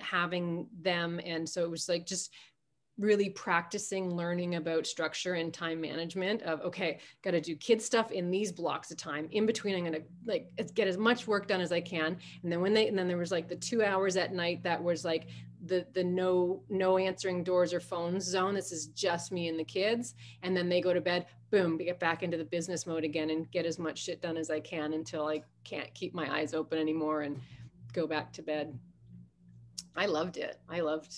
having them. And so it was like just really practicing learning about structure and time management of, okay, got to do kid stuff in these blocks of time. In between, I'm going to like get as much work done as I can. And then there was like the 2 hours at night that was like the no answering doors or phones zone. This is just me and the kids. And then they go to bed, boom, get back into the business mode again and get as much shit done as I can until I can't keep my eyes open anymore and go back to bed. I loved it. I loved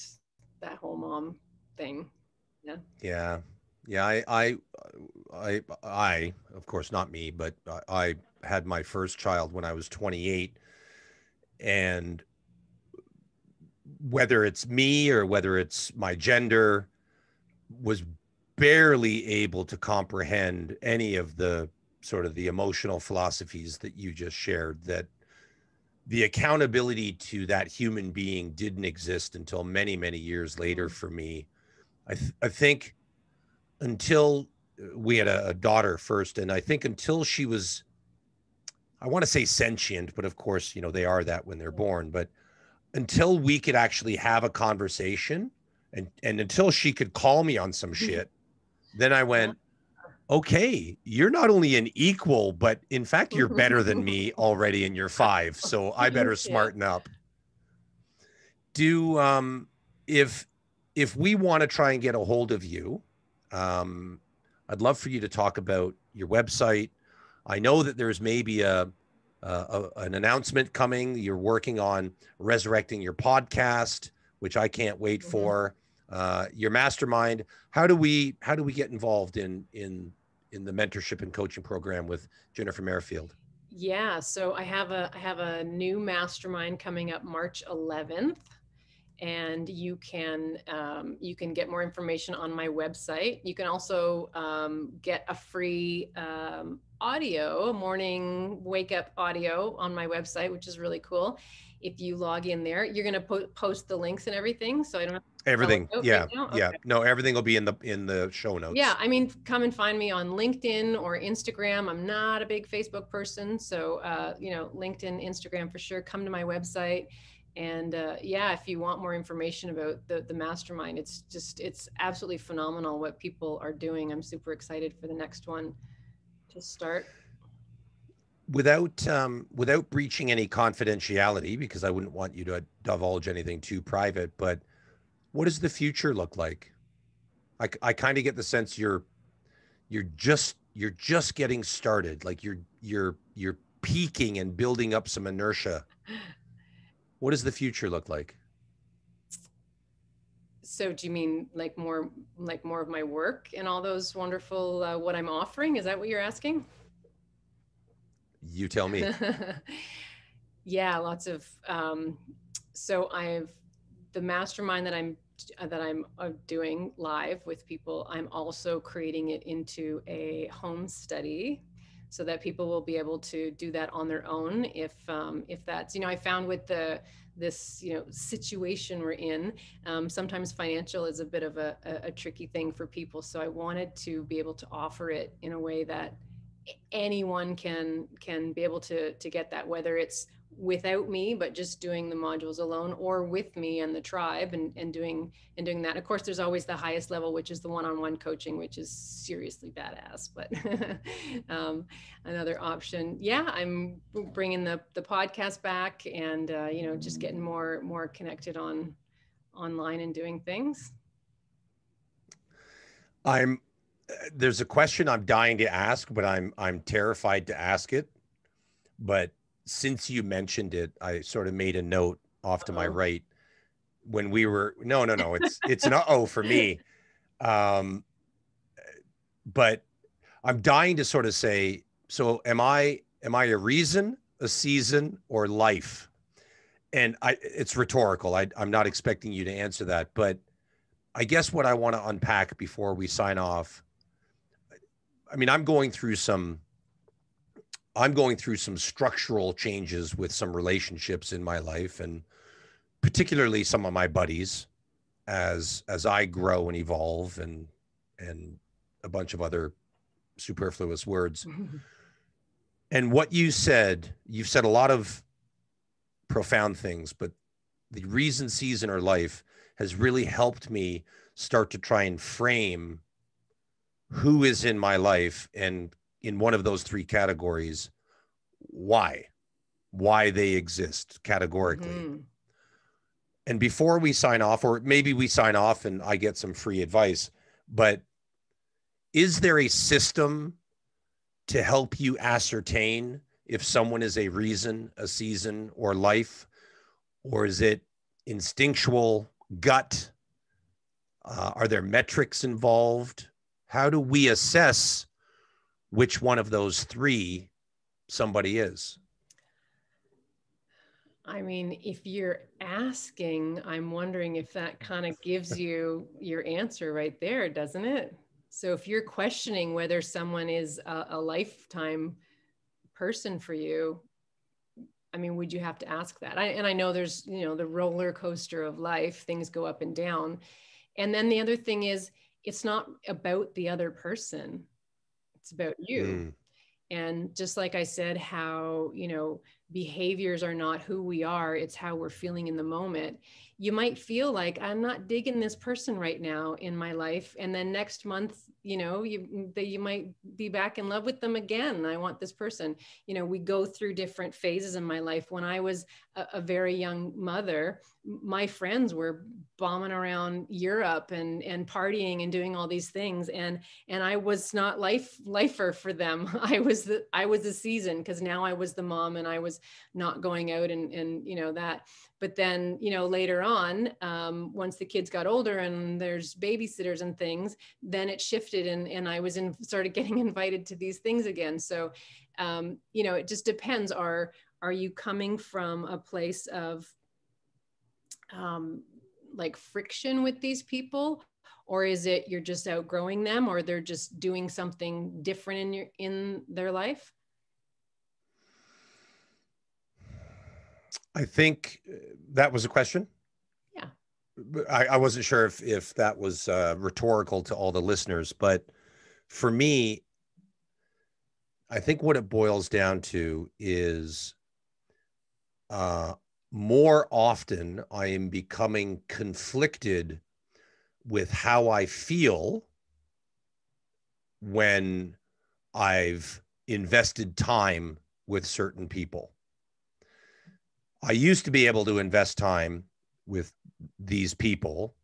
that whole mom thing. Yeah. Yeah, yeah. I, of course, not me, but I had my first child when I was 28, and whether it's me or whether it's my gender, was barely able to comprehend any of the sort of the emotional philosophies that you just shared. That the accountability to that human being didn't exist until many, many years later Mm. for me. I think until we had a daughter first, and I think until she was, I want to say sentient, but of course, they are that when they're born. But until we could actually have a conversation And until she could call me on some shit, then I went, okay, you're not only an equal, but in fact, you're better than me already, and you're 5. So I better smarten up. If we want to try and get a hold of you, I'd love for you to talk about your website. I know that there's maybe an announcement coming. You're working on resurrecting your podcast, which I can't wait for. Your mastermind. How do we get involved in the mentorship and coaching program with Jenifer Merifield? Yeah, so I have a new mastermind coming up March 11th. And you can get more information on my website. You can also get a free audio, a morning wake up audio on my website, which is really cool. If you log in there, you're going to post the links and everything, so I don't have to everything. Yeah, right now? Yeah. Okay. No, everything will be in the show notes. Yeah, I mean, come and find me on LinkedIn or Instagram. I'm not a big Facebook person, so LinkedIn, Instagram for sure. Come to my website. And yeah, if you want more information about the mastermind, it's absolutely phenomenal what people are doing. I'm super excited for the next one to start. Without breaching any confidentiality, because I wouldn't want you to divulge anything too private, but what does the future look like? I kind of get the sense you're just getting started, like you're peaking and building up some inertia. What does the future look like? So do you mean like more of my work and all those wonderful what I'm offering? Is that what you're asking? You tell me. Yeah, lots of so I've the mastermind that I'm doing live with people. I'm also creating it into a home study so that people will be able to do that on their own if that's, I found with this situation we're in, sometimes financial is a bit of a tricky thing for people. So I wanted to be able to offer it in a way that anyone can be able to get that, whether it's without me but just doing the modules alone, or with me and the tribe and doing that. Of course, there's always the highest level, which is the one-on-one coaching, which is seriously badass, but another option. Yeah, I'm bringing the podcast back and just getting more connected online and doing things. There's a question I'm dying to ask, but I'm terrified to ask it. But since you mentioned it, I sort of made a note off to my right when we were, no, it's an uh-oh for me. But I'm dying to sort of say, so am I a reason, a season, or life? And it's rhetorical. I'm not expecting you to answer that, but I guess what I want to unpack before we sign off, I mean, I'm going through some structural changes with some relationships in my life, and particularly some of my buddies as I grow and evolve, and a bunch of other superfluous words. And what you've said a lot of profound things, but the reason, season, or life has really helped me start to try and frame who is in my life, and in one of those 3 categories, why they exist categorically. And before we sign off, or maybe we sign off and I get some free advice, but is there a system to help you ascertain if someone is a reason, a season, or life? Or is it instinctual, gut? Are there metrics involved? How do we assess which one of those 3 somebody is? I mean, if you're asking, I'm wondering if that kind of gives you your answer right there, doesn't it? So if you're questioning whether someone is a lifetime person for you, I mean, would you have to ask that? And I know there's, the roller coaster of life, things go up and down. And then the other thing is, it's not about the other person. It's about you. And just like I said, how, behaviors are not who we are, it's how we're feeling in the moment. You might feel like, I'm not digging this person right now in my life, and then next month, you might be back in love with them again. I want this person. We go through different phases in my life. When I was a very young mother, my friends were bombing around Europe and partying and doing all these things, and I was not lifer for them. I was the season, because now I was the mom and I was not going out and that. But then, later on, once the kids got older and there's babysitters and things, then it shifted, and I started getting invited to these things again. So, it just depends. Are you coming from a place of like friction with these people, or is it you're just outgrowing them, or they're just doing something different in their life? I think that was a question. Yeah. I wasn't sure if that was rhetorical to all the listeners, but for me, I think what it boils down to is more often I am becoming conflicted with how I feel when I've invested time with certain people. I used to be able to invest time with these people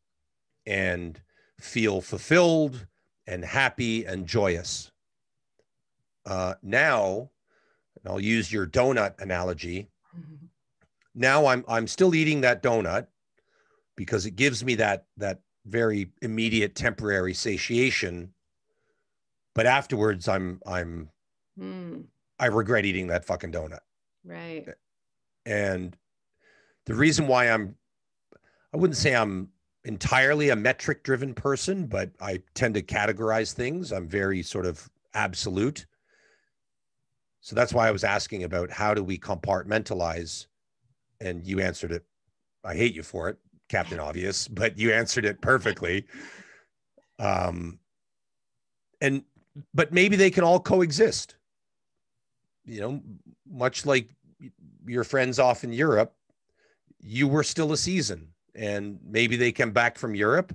and feel fulfilled and happy and joyous. Now, and I'll use your donut analogy. Mm-hmm. Now I'm still eating that donut because it gives me that very immediate temporary satiation, but afterwards I regret eating that fucking donut. Right. And the reason why I wouldn't say I'm entirely a metric driven person, but I tend to categorize things. I'm very sort of absolute. So that's why I was asking about how do we compartmentalize, and you answered it. I hate you for it, Captain Obvious, but you answered it perfectly. But maybe they can all coexist, much like your friends off in Europe. You were still a season, and maybe they come back from Europe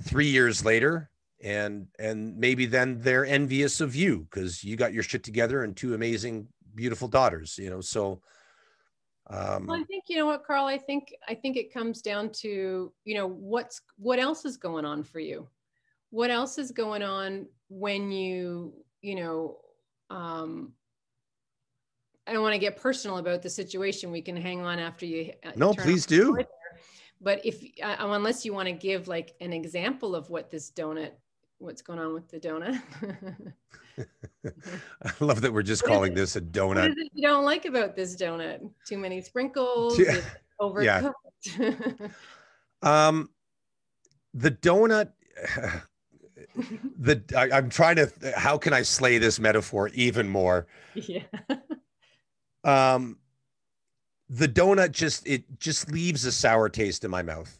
3 years later, and maybe then they're envious of you because you got your shit together and 2 amazing, beautiful daughters, so. Well, I think, what, Carl, I think it comes down to, what else is going on for you? What else is going on when I don't want to get personal about the situation. We can hang on after you. No, please do. But unless you want to give like an example of what's going on with the donut. I love that we're just calling this a donut. What is it you don't like about this donut? Too many sprinkles? Yeah. Overcooked? Yeah. The donut, I'm trying to, how can I slay this metaphor even more? Yeah. The donut just leaves a sour taste in my mouth.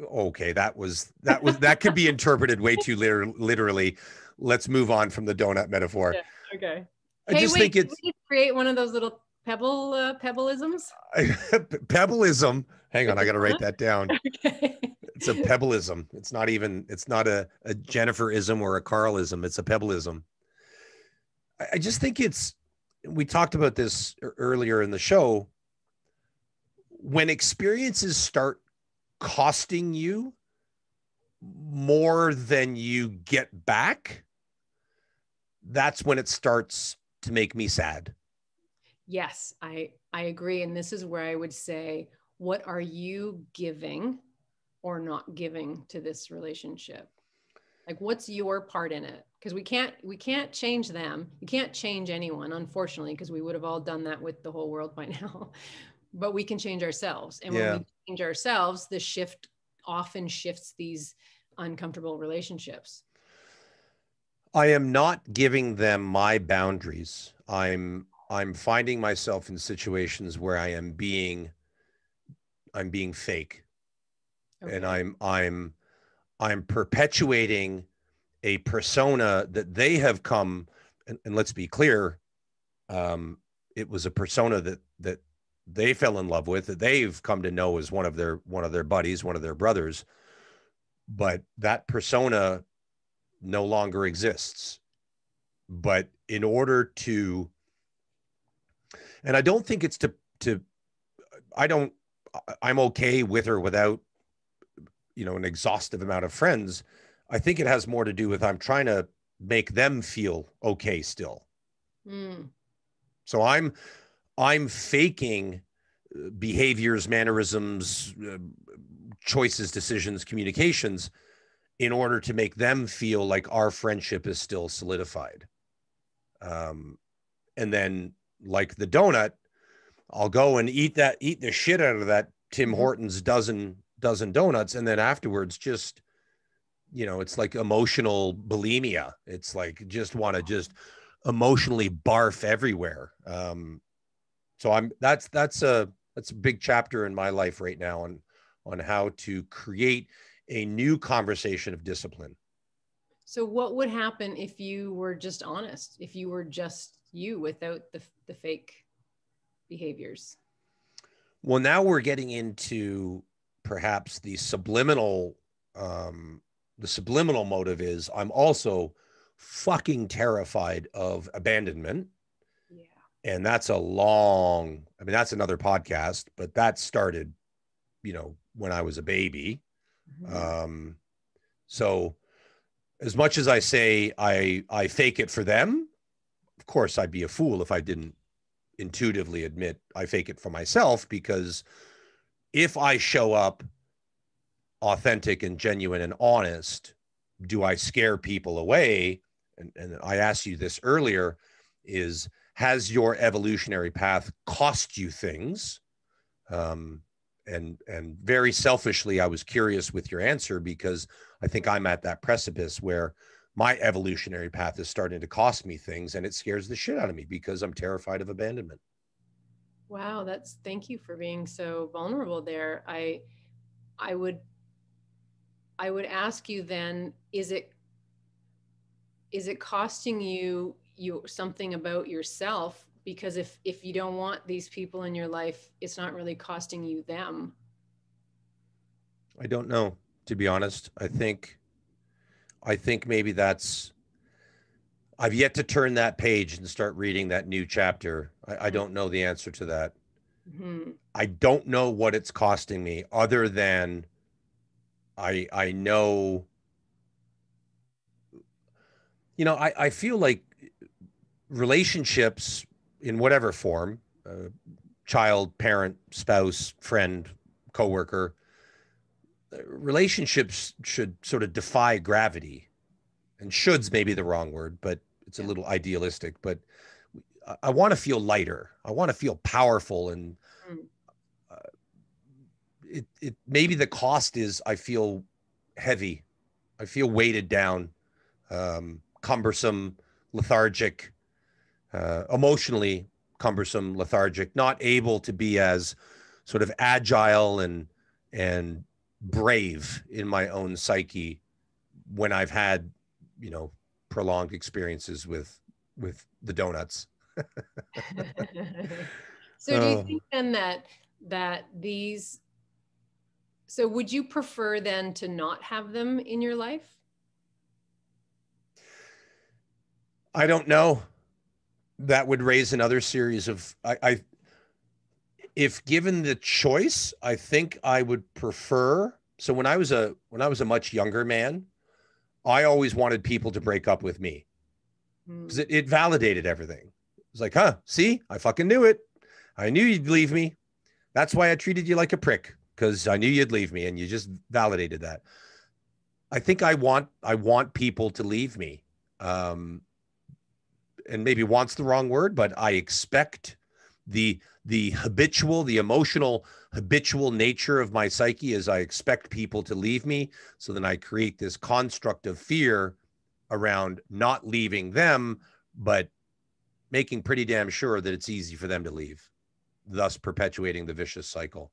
Okay, that could be interpreted way too literally. Let's move on from the donut metaphor. Yeah, okay. I just think it's create one of those little pebbleisms. Pebbleism. Hang on, I got to write that down. Okay. It's a pebbleism. It's not a Jenifer-ism or a Carlism. It's a pebbleism. I just think we talked about this earlier in the show. When experiences start costing you more than you get back, that's when it starts to make me sad. Yes, I agree. And this is where I would say, what are you giving or not giving to this relationship? Like, what's your part in it? Because we can't change them. You can't change anyone, unfortunately, because we would have all done that with the whole world by now. But we can change ourselves. And when we change ourselves, the shift often shifts these uncomfortable relationships. I am not giving them my boundaries. I'm finding myself in situations where I'm being fake. Okay. And I'm perpetuating a persona that they have come, and let's be clear, it was a persona that they fell in love with, that they've come to know as one of their buddies, one of their brothers, but that persona no longer exists. But in order to, and I don't think it's I'm okay with or without, an exhaustive amount of friends. I think it has more to do with I'm trying to make them feel okay still. So I'm faking behaviors, mannerisms, choices, decisions, communications in order to make them feel like our friendship is still solidified. And then, like the donut, I'll go and eat the shit out of that Tim Hortons dozen donuts, and then afterwards just, it's like emotional bulimia. It's like just want to just emotionally barf everywhere. So that's a big chapter in my life right now on how to create a new conversation of discipline. So what would happen if you were just honest, if you were just you without the fake behaviors? Well, now we're getting into perhaps the subliminal motive is I'm also fucking terrified of abandonment. Yeah. And that's that's another podcast, but that started, when I was a baby. So as much as I say I fake it for them, of course I'd be a fool if I didn't intuitively admit I fake it for myself, because if I show up authentic and genuine and honest, do I scare people away? And I asked you this earlier, has your evolutionary path cost you things? And very selfishly, I was curious with your answer, because I think I'm at that precipice where my evolutionary path is starting to cost me things, and it scares the shit out of me because I'm terrified of abandonment. Wow, thank you for being so vulnerable there. I would ask you then, is it costing you something about yourself? Because if you don't want these people in your life, it's not really costing you them. I don't know, to be honest. I think maybe I've yet to turn that page and start reading that new chapter. I don't know the answer to that. I don't know what it's costing me, other than I know, I feel like relationships in whatever form, child, parent, spouse, friend, coworker, relationships should sort of defy gravity. And should's maybe the wrong word, but it's a little idealistic. But I want to feel lighter. I want to feel powerful. And it maybe the cost is I feel heavy. I feel weighted down, cumbersome, lethargic, emotionally cumbersome, lethargic, not able to be as sort of agile and brave in my own psyche when I've had, prolonged experiences with the donuts. So do you think then that these, so would you prefer then to not have them in your life? I don't know. That would raise another series of, if given the choice, I think I would prefer. So when I was a much younger man, I always wanted people to break up with me, because it validated everything. It was like, see, I fucking knew it. I knew you'd leave me. That's why I treated you like a prick, because I knew you'd leave me, and you just validated that. I think I want people to leave me. And maybe want's the wrong word, but I expect the emotional habitual nature of my psyche is I expect people to leave me. So then I create this construct of fear around not leaving them, but making pretty damn sure that it's easy for them to leave, thus perpetuating the vicious cycle.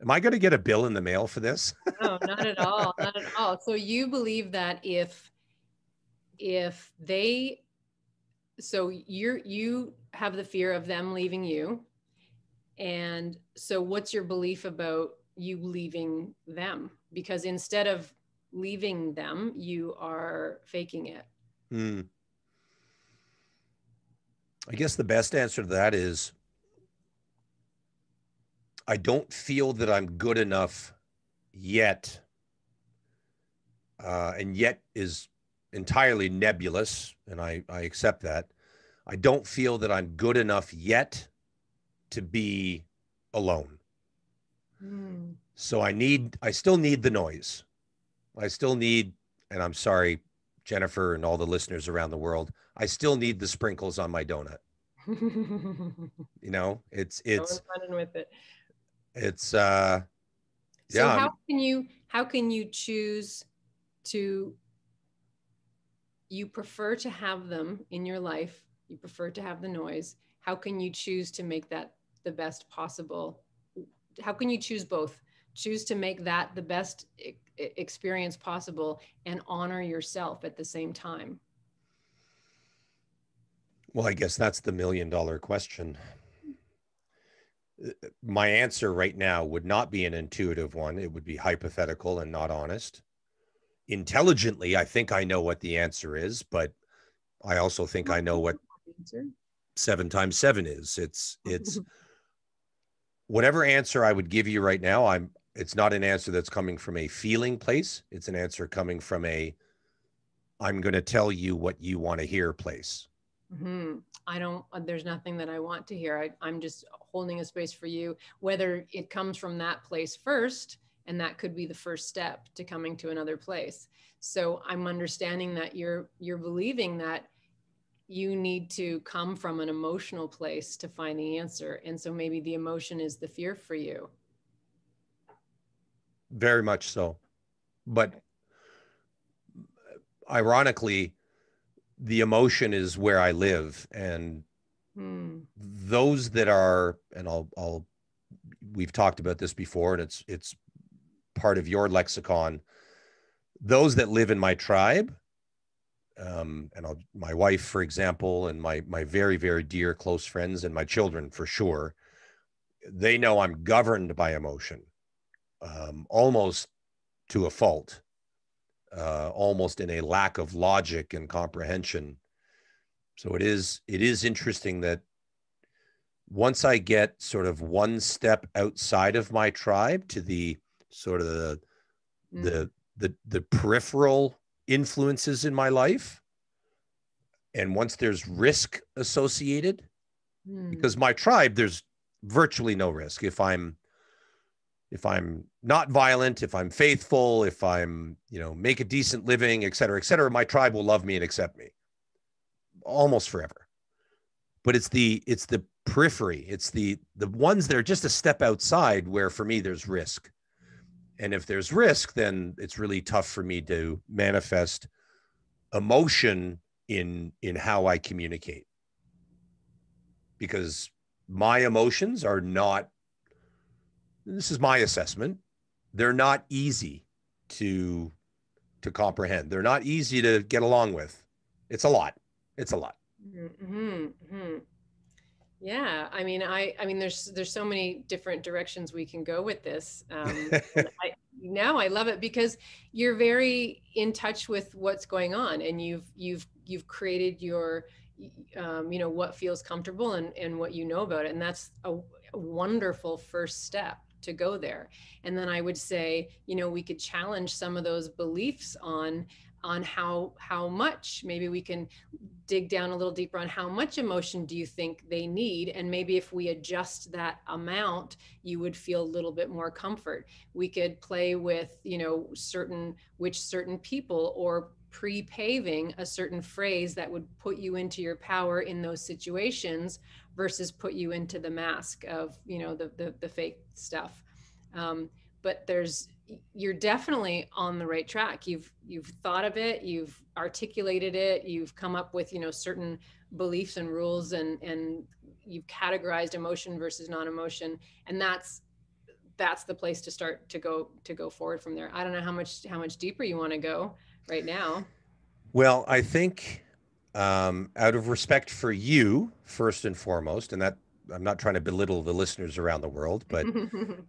Am I going to get a bill in the mail for this? No, not at all. Not at all. So you believe that if they, so you have the fear of them leaving you. And so what's your belief about you leaving them? Because instead of leaving them, you are faking it. I guess the best answer to that is I don't feel that I'm good enough yet. And yet is entirely nebulous, and I accept that. I don't feel that I'm good enough yet to be alone. So I still need the noise. I still need, and I'm sorry, Jenifer and all the listeners around the world, I still need the sprinkles on my donut. You know, it's running with it. It's so yeah. How can you choose to, you prefer to have them in your life, you prefer to have the noise. How can you choose to make that the best possible? How can you choose both? Choose to make that the best experience possible and honor yourself at the same time. Well, I guess that's the $1 million question. My answer right now would not be an intuitive one. It would be hypothetical and not honest. Intelligently, I think I know what the answer is, but I also think I know what 7 times 7 is. It's whatever answer I would give you right now, it's not an answer that's coming from a feeling place. It's an answer coming from a, I'm going to tell you what you want to hear place. There's nothing that I want to hear. I'm just holding a space for you, whether it comes from that place first, and that could be the first step to coming to another place. So I'm understanding that you're believing that you need to come from an emotional place to find the answer. And so maybe the emotion is the fear for you. Very much so. But ironically, the emotion is where I live. And those that are, and we've talked about this before, and it's part of your lexicon, those that live in my tribe, my wife, for example, and my very, very dear close friends, and my children for sure, they know I'm governed by emotion, almost to a fault, almost in a lack of logic and comprehension. So it is interesting that once I get sort of one step outside of my tribe to the sort of the peripheral influences in my life, and once there's risk associated, because my tribe, there's virtually no risk. If I'm not violent, if I'm faithful, if I'm, make a decent living, et cetera, my tribe will love me and accept me almost forever. But it's the periphery. It's the ones that are just a step outside where for me there's risk. And if there's risk, then it's really tough for me to manifest emotion in how I communicate, because my emotions are not, this is my assessment, they're not easy to comprehend. They're not easy to get along with. It's a lot. Yeah, I mean, there's so many different directions we can go with this. I love it because you're very in touch with what's going on, and you've created your, what feels comfortable and what you know about it, and that's a wonderful first step to go there. And then I would say, we could challenge some of those beliefs on how much, maybe we can dig down a little deeper on how much emotion do you think they need, and maybe if we adjust that amount, you would feel a little bit more comfort. We could play with certain people, or pre-paving a certain phrase that would put you into your power in those situations versus put you into the mask of the fake stuff. But you're definitely on the right track. You've thought of it, you've articulated it, you've come up with certain beliefs and rules, and you've categorized emotion versus non-emotion, and that's the place to start to go forward from there. I don't know how much deeper you want to go right now. Well, I think out of respect for you, first and foremost, and that I'm not trying to belittle the listeners around the world, but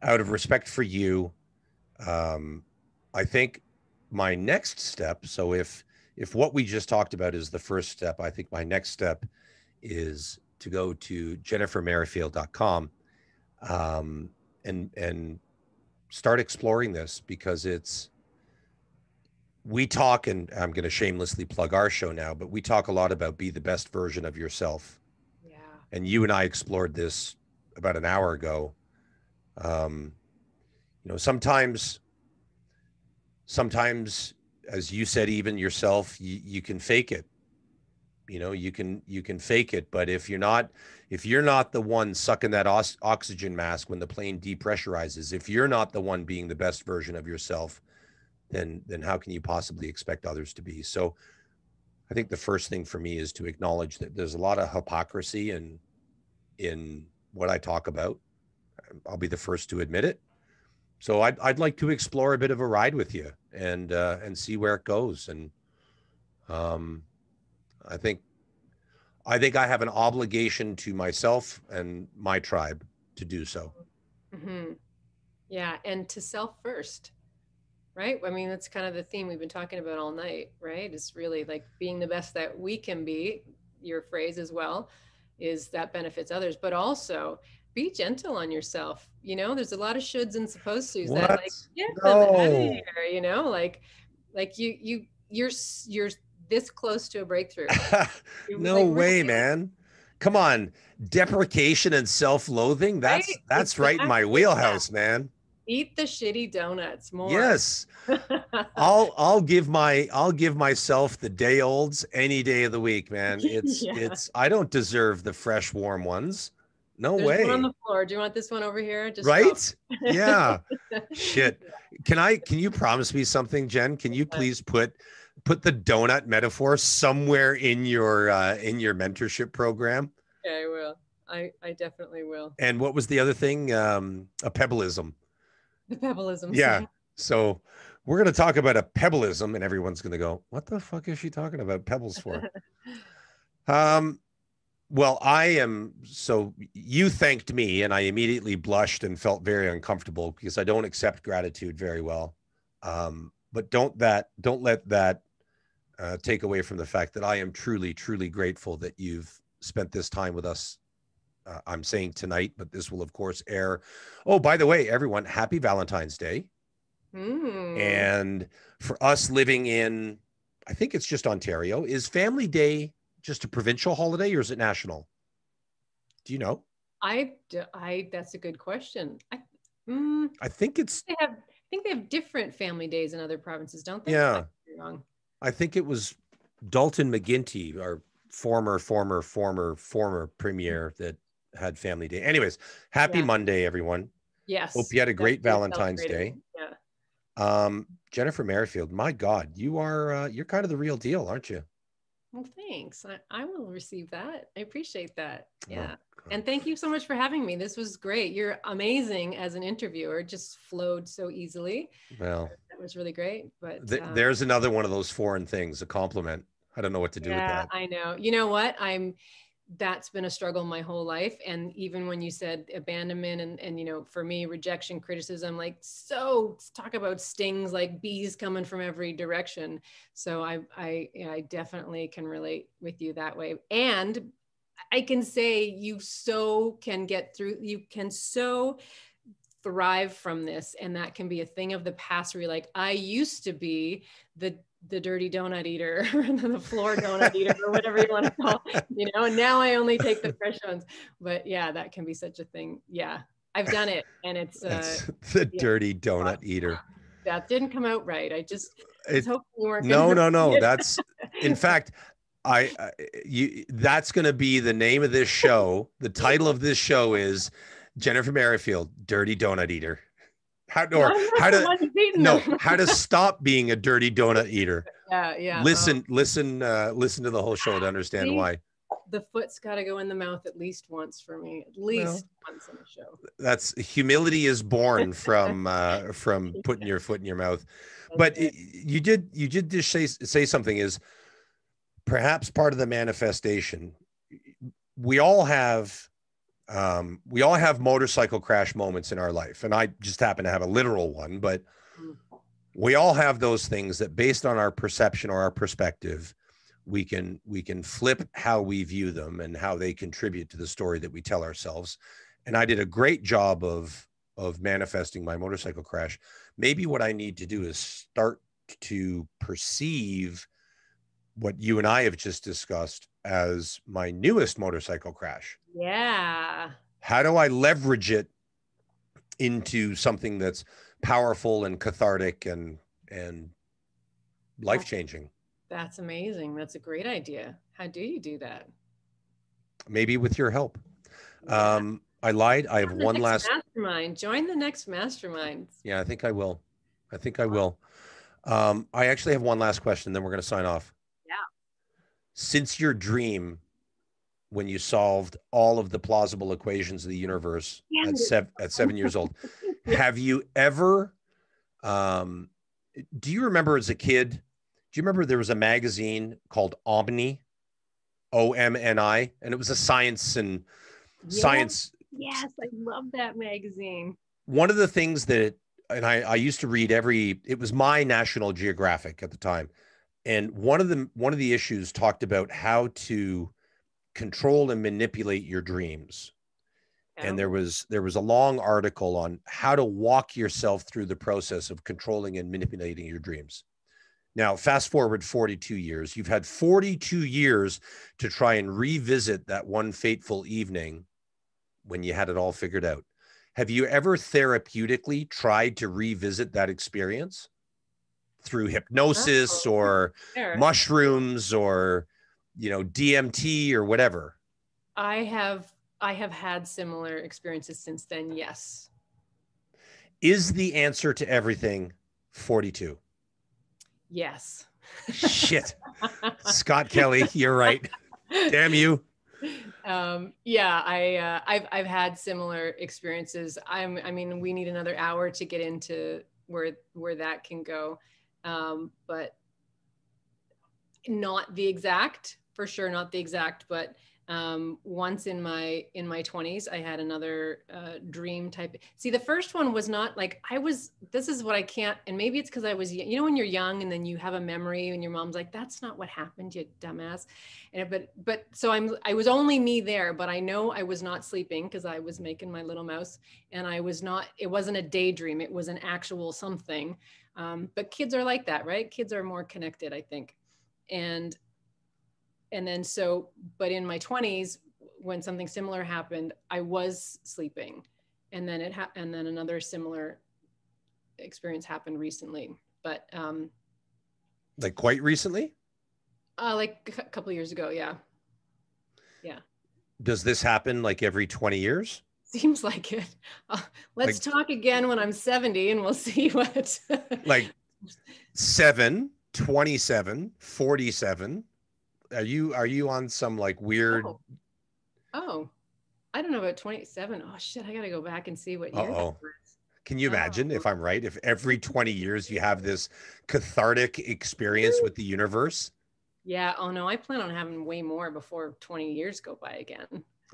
out of respect for you, I think my next step. So if what we just talked about is the first step, I think my next step is to go to jenifermerifield.com, and start exploring this, because we talk, and I'm going to shamelessly plug our show now, but we talk a lot about be the best version of yourself. Yeah. And you and I explored this about an hour ago. Um, sometimes, as you said, even yourself, you can fake it. You can fake it, but if you're not the one sucking that oxygen mask when the plane depressurizes, if you're not the one being the best version of yourself, then how can you possibly expect others to be? So I think the first thing for me is to acknowledge that there's a lot of hypocrisy in what I talk about. I'll be the first to admit it. So I'd like to explore a bit of a ride with you, and see where it goes. And um, I think I have an obligation to myself and my tribe to do so. Mm-hmm. Yeah. And to self first, right? I mean, that's kind of the theme we've been talking about all night, right? It's really like being the best that we can be. Your phrase as well is that benefits others, but also be gentle on yourself. There's a lot of shoulds and supposed to's that What? like get them out of No. here, like you're this close to a breakthrough. No Like way, really, like, man. Come on. Deprecation and self-loathing. right? That's right in my Exactly. Yeah. wheelhouse, man. Eat the shitty donuts more. Yes. I'll give myself the day olds any day of the week, man. It's Yeah. it's I don't deserve the fresh, warm ones. No There's one on way. the floor. Do you want this one over here? Just drop Right? it. Yeah. Shit. Can you promise me something, Jen? Can you please put the donut metaphor somewhere in your mentorship program? Okay, I will. I definitely will. And what was the other thing? A pebbleism. The pebbleisms, Yeah. yeah. So we're going to talk about a pebbleism, and everyone's going to go, "What the fuck is she talking about pebbles for?" Um, well, so you thanked me, and I immediately blushed and felt very uncomfortable because I don't accept gratitude very well. But don't let that take away from the fact that I am truly, truly grateful that you've spent this time with us. I'm saying tonight, but this will, of course, air. Oh, by the way, everyone, happy Valentine's Day. Mm. And for us living in, I think it's just Ontario, is Family Day just a provincial holiday or is it national? Do you know? That's a good question. I think it's, I think they have different family days in other provinces, don't they? I yeah, could be wrong. I think it was Dalton McGuinty, our former premier, that had Family Day. Anyways, happy Yeah. Monday, everyone. Hope Yes. you had a That's great worth Valentine's Day. celebrating. Yeah. Jenifer Merifield, my God, you're kind of the real deal, aren't you? Well, thanks. I will receive that. I appreciate that. Oh, Yeah. God. And thank you so much for having me. This was great. You're amazing as an interviewer. It just flowed so easily. Well, That was really great. But there's another one of those foreign things, a compliment. I don't know what to do with yeah, that. I know. You know what? That's been a struggle my whole life. And even when you said abandonment and for me, rejection, criticism, like, so talk about stings, like bees coming from every direction. So I definitely can relate with you that way. And I can say you can get through, you can so thrive from this. And that can be a thing of the past where you're like, I used to be the dirty donut eater, the floor donut eater, or whatever you want to call it, and now I only take the fresh ones. But yeah, that can be such a thing. Yeah, I've done it, and it's That's the yeah, dirty donut eater. that didn't come out right. I just was It hoping you weren't No, gonna no, no. it. That's, in fact, that's going to be the name of this show. The title of this show is Jenifer Merrifield, Dirty Donut Eater. How No, I'm not the one who's eating them. how to stop being a dirty donut eater. Yeah. Listen to the whole show to understand See, why. the foot's got to go in the mouth at least once for me, at Well, least once in a show. that's humility is born from putting your foot in your mouth. But Okay. you did just say something is perhaps part of the manifestation, we all have motorcycle crash moments in our life. And I just happen to have a literal one, but we all have those things that based on our perception or our perspective, we can flip how we view them and how they contribute to the story that we tell ourselves. And I did a great job of manifesting my motorcycle crash. Maybe what I need to do is start to perceive what you and I have just discussed as my newest motorcycle crash. Yeah. How do I leverage it into something that's powerful and cathartic and life-changing? That's amazing. That's a great idea. How do you do that? Maybe with your help. Yeah. I lied. I have one last mastermind. Join the next mastermind. Yeah, I think I will. I actually have one last question, then we're going to sign off. Yeah. Since your dream, when you solved all of the plausible equations of the universe at 7 years old, have you ever, do you remember as a kid, do you remember there was a magazine called Omni, OMNI, and it was a science and science. Yes, I love that magazine. One of the things that, and I used to read it was my National Geographic at the time. And one of the issues talked about how to control and manipulate your dreams. Oh. And there was a long article on how to walk yourself through the process of controlling and manipulating your dreams. Now, fast forward 42 years, you've had 42 years to try and revisit that one fateful evening when you had it all figured out. Have you ever therapeutically tried to revisit that experience through hypnosis or mushrooms or, DMT or whatever? I have had similar experiences since then. Yes. Is the answer to everything 42? Yes. Shit. Scott Kelly, you're right. Damn you. Yeah, I've had similar experiences. I mean, we need another hour to get into where that can go. But not the exact, for sure, not the exact, but once in my 20s, I had another dream type. See, the first one was not like this is what I can't, and maybe it's because I was, when you're young and then you have a memory and your mom's like, that's not what happened, you dumbass. And but so I was only me there, but I know I was not sleeping because I was making my little mouse, and it wasn't a daydream, it was an actual something. But kids are like that, right? Kids are more connected, I think. And then but in my 20s, when something similar happened, I was sleeping, and then and then another similar experience happened recently, but like quite recently? Like a couple of years ago. Yeah. Does this happen like every 20 years? Seems like it. Let's talk again when I'm 70 and we'll see what. Like 7, 27, 47. Are you on some like weird? Oh, I don't know about 27. Oh shit, I gotta go back and see what year that was. Can you imagine if I'm right? If every 20 years you have this cathartic experience with the universe? Yeah. Oh no, I plan on having way more before 20 years go by again.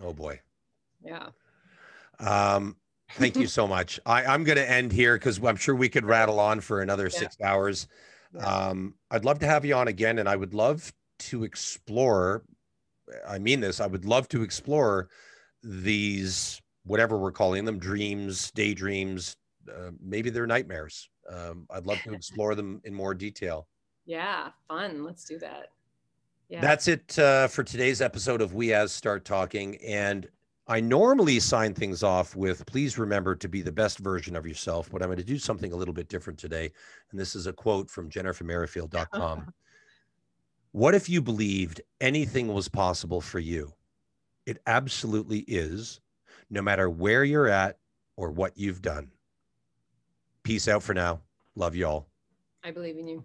Oh boy. Yeah. Thank you so much. I'm going to end here because I'm sure we could rattle on for another 6 hours. Yeah. I'd love to have you on again, and I would love to explore, I mean this, I would love to explore these, whatever we're calling them, dreams, daydreams, maybe they're nightmares. I'd love to explore them in more detail. Yeah, fun. Let's do that. Yeah. That's it for today's episode of We As Start Talking. And I normally sign things off with, please remember to be the best version of yourself, but I'm going to do something a little bit different today. And this is a quote from Jenifer, Merifield.com. What if you believed anything was possible for you? It absolutely is, no matter where you're at or what you've done. Peace out for now. Love you all. I believe in you.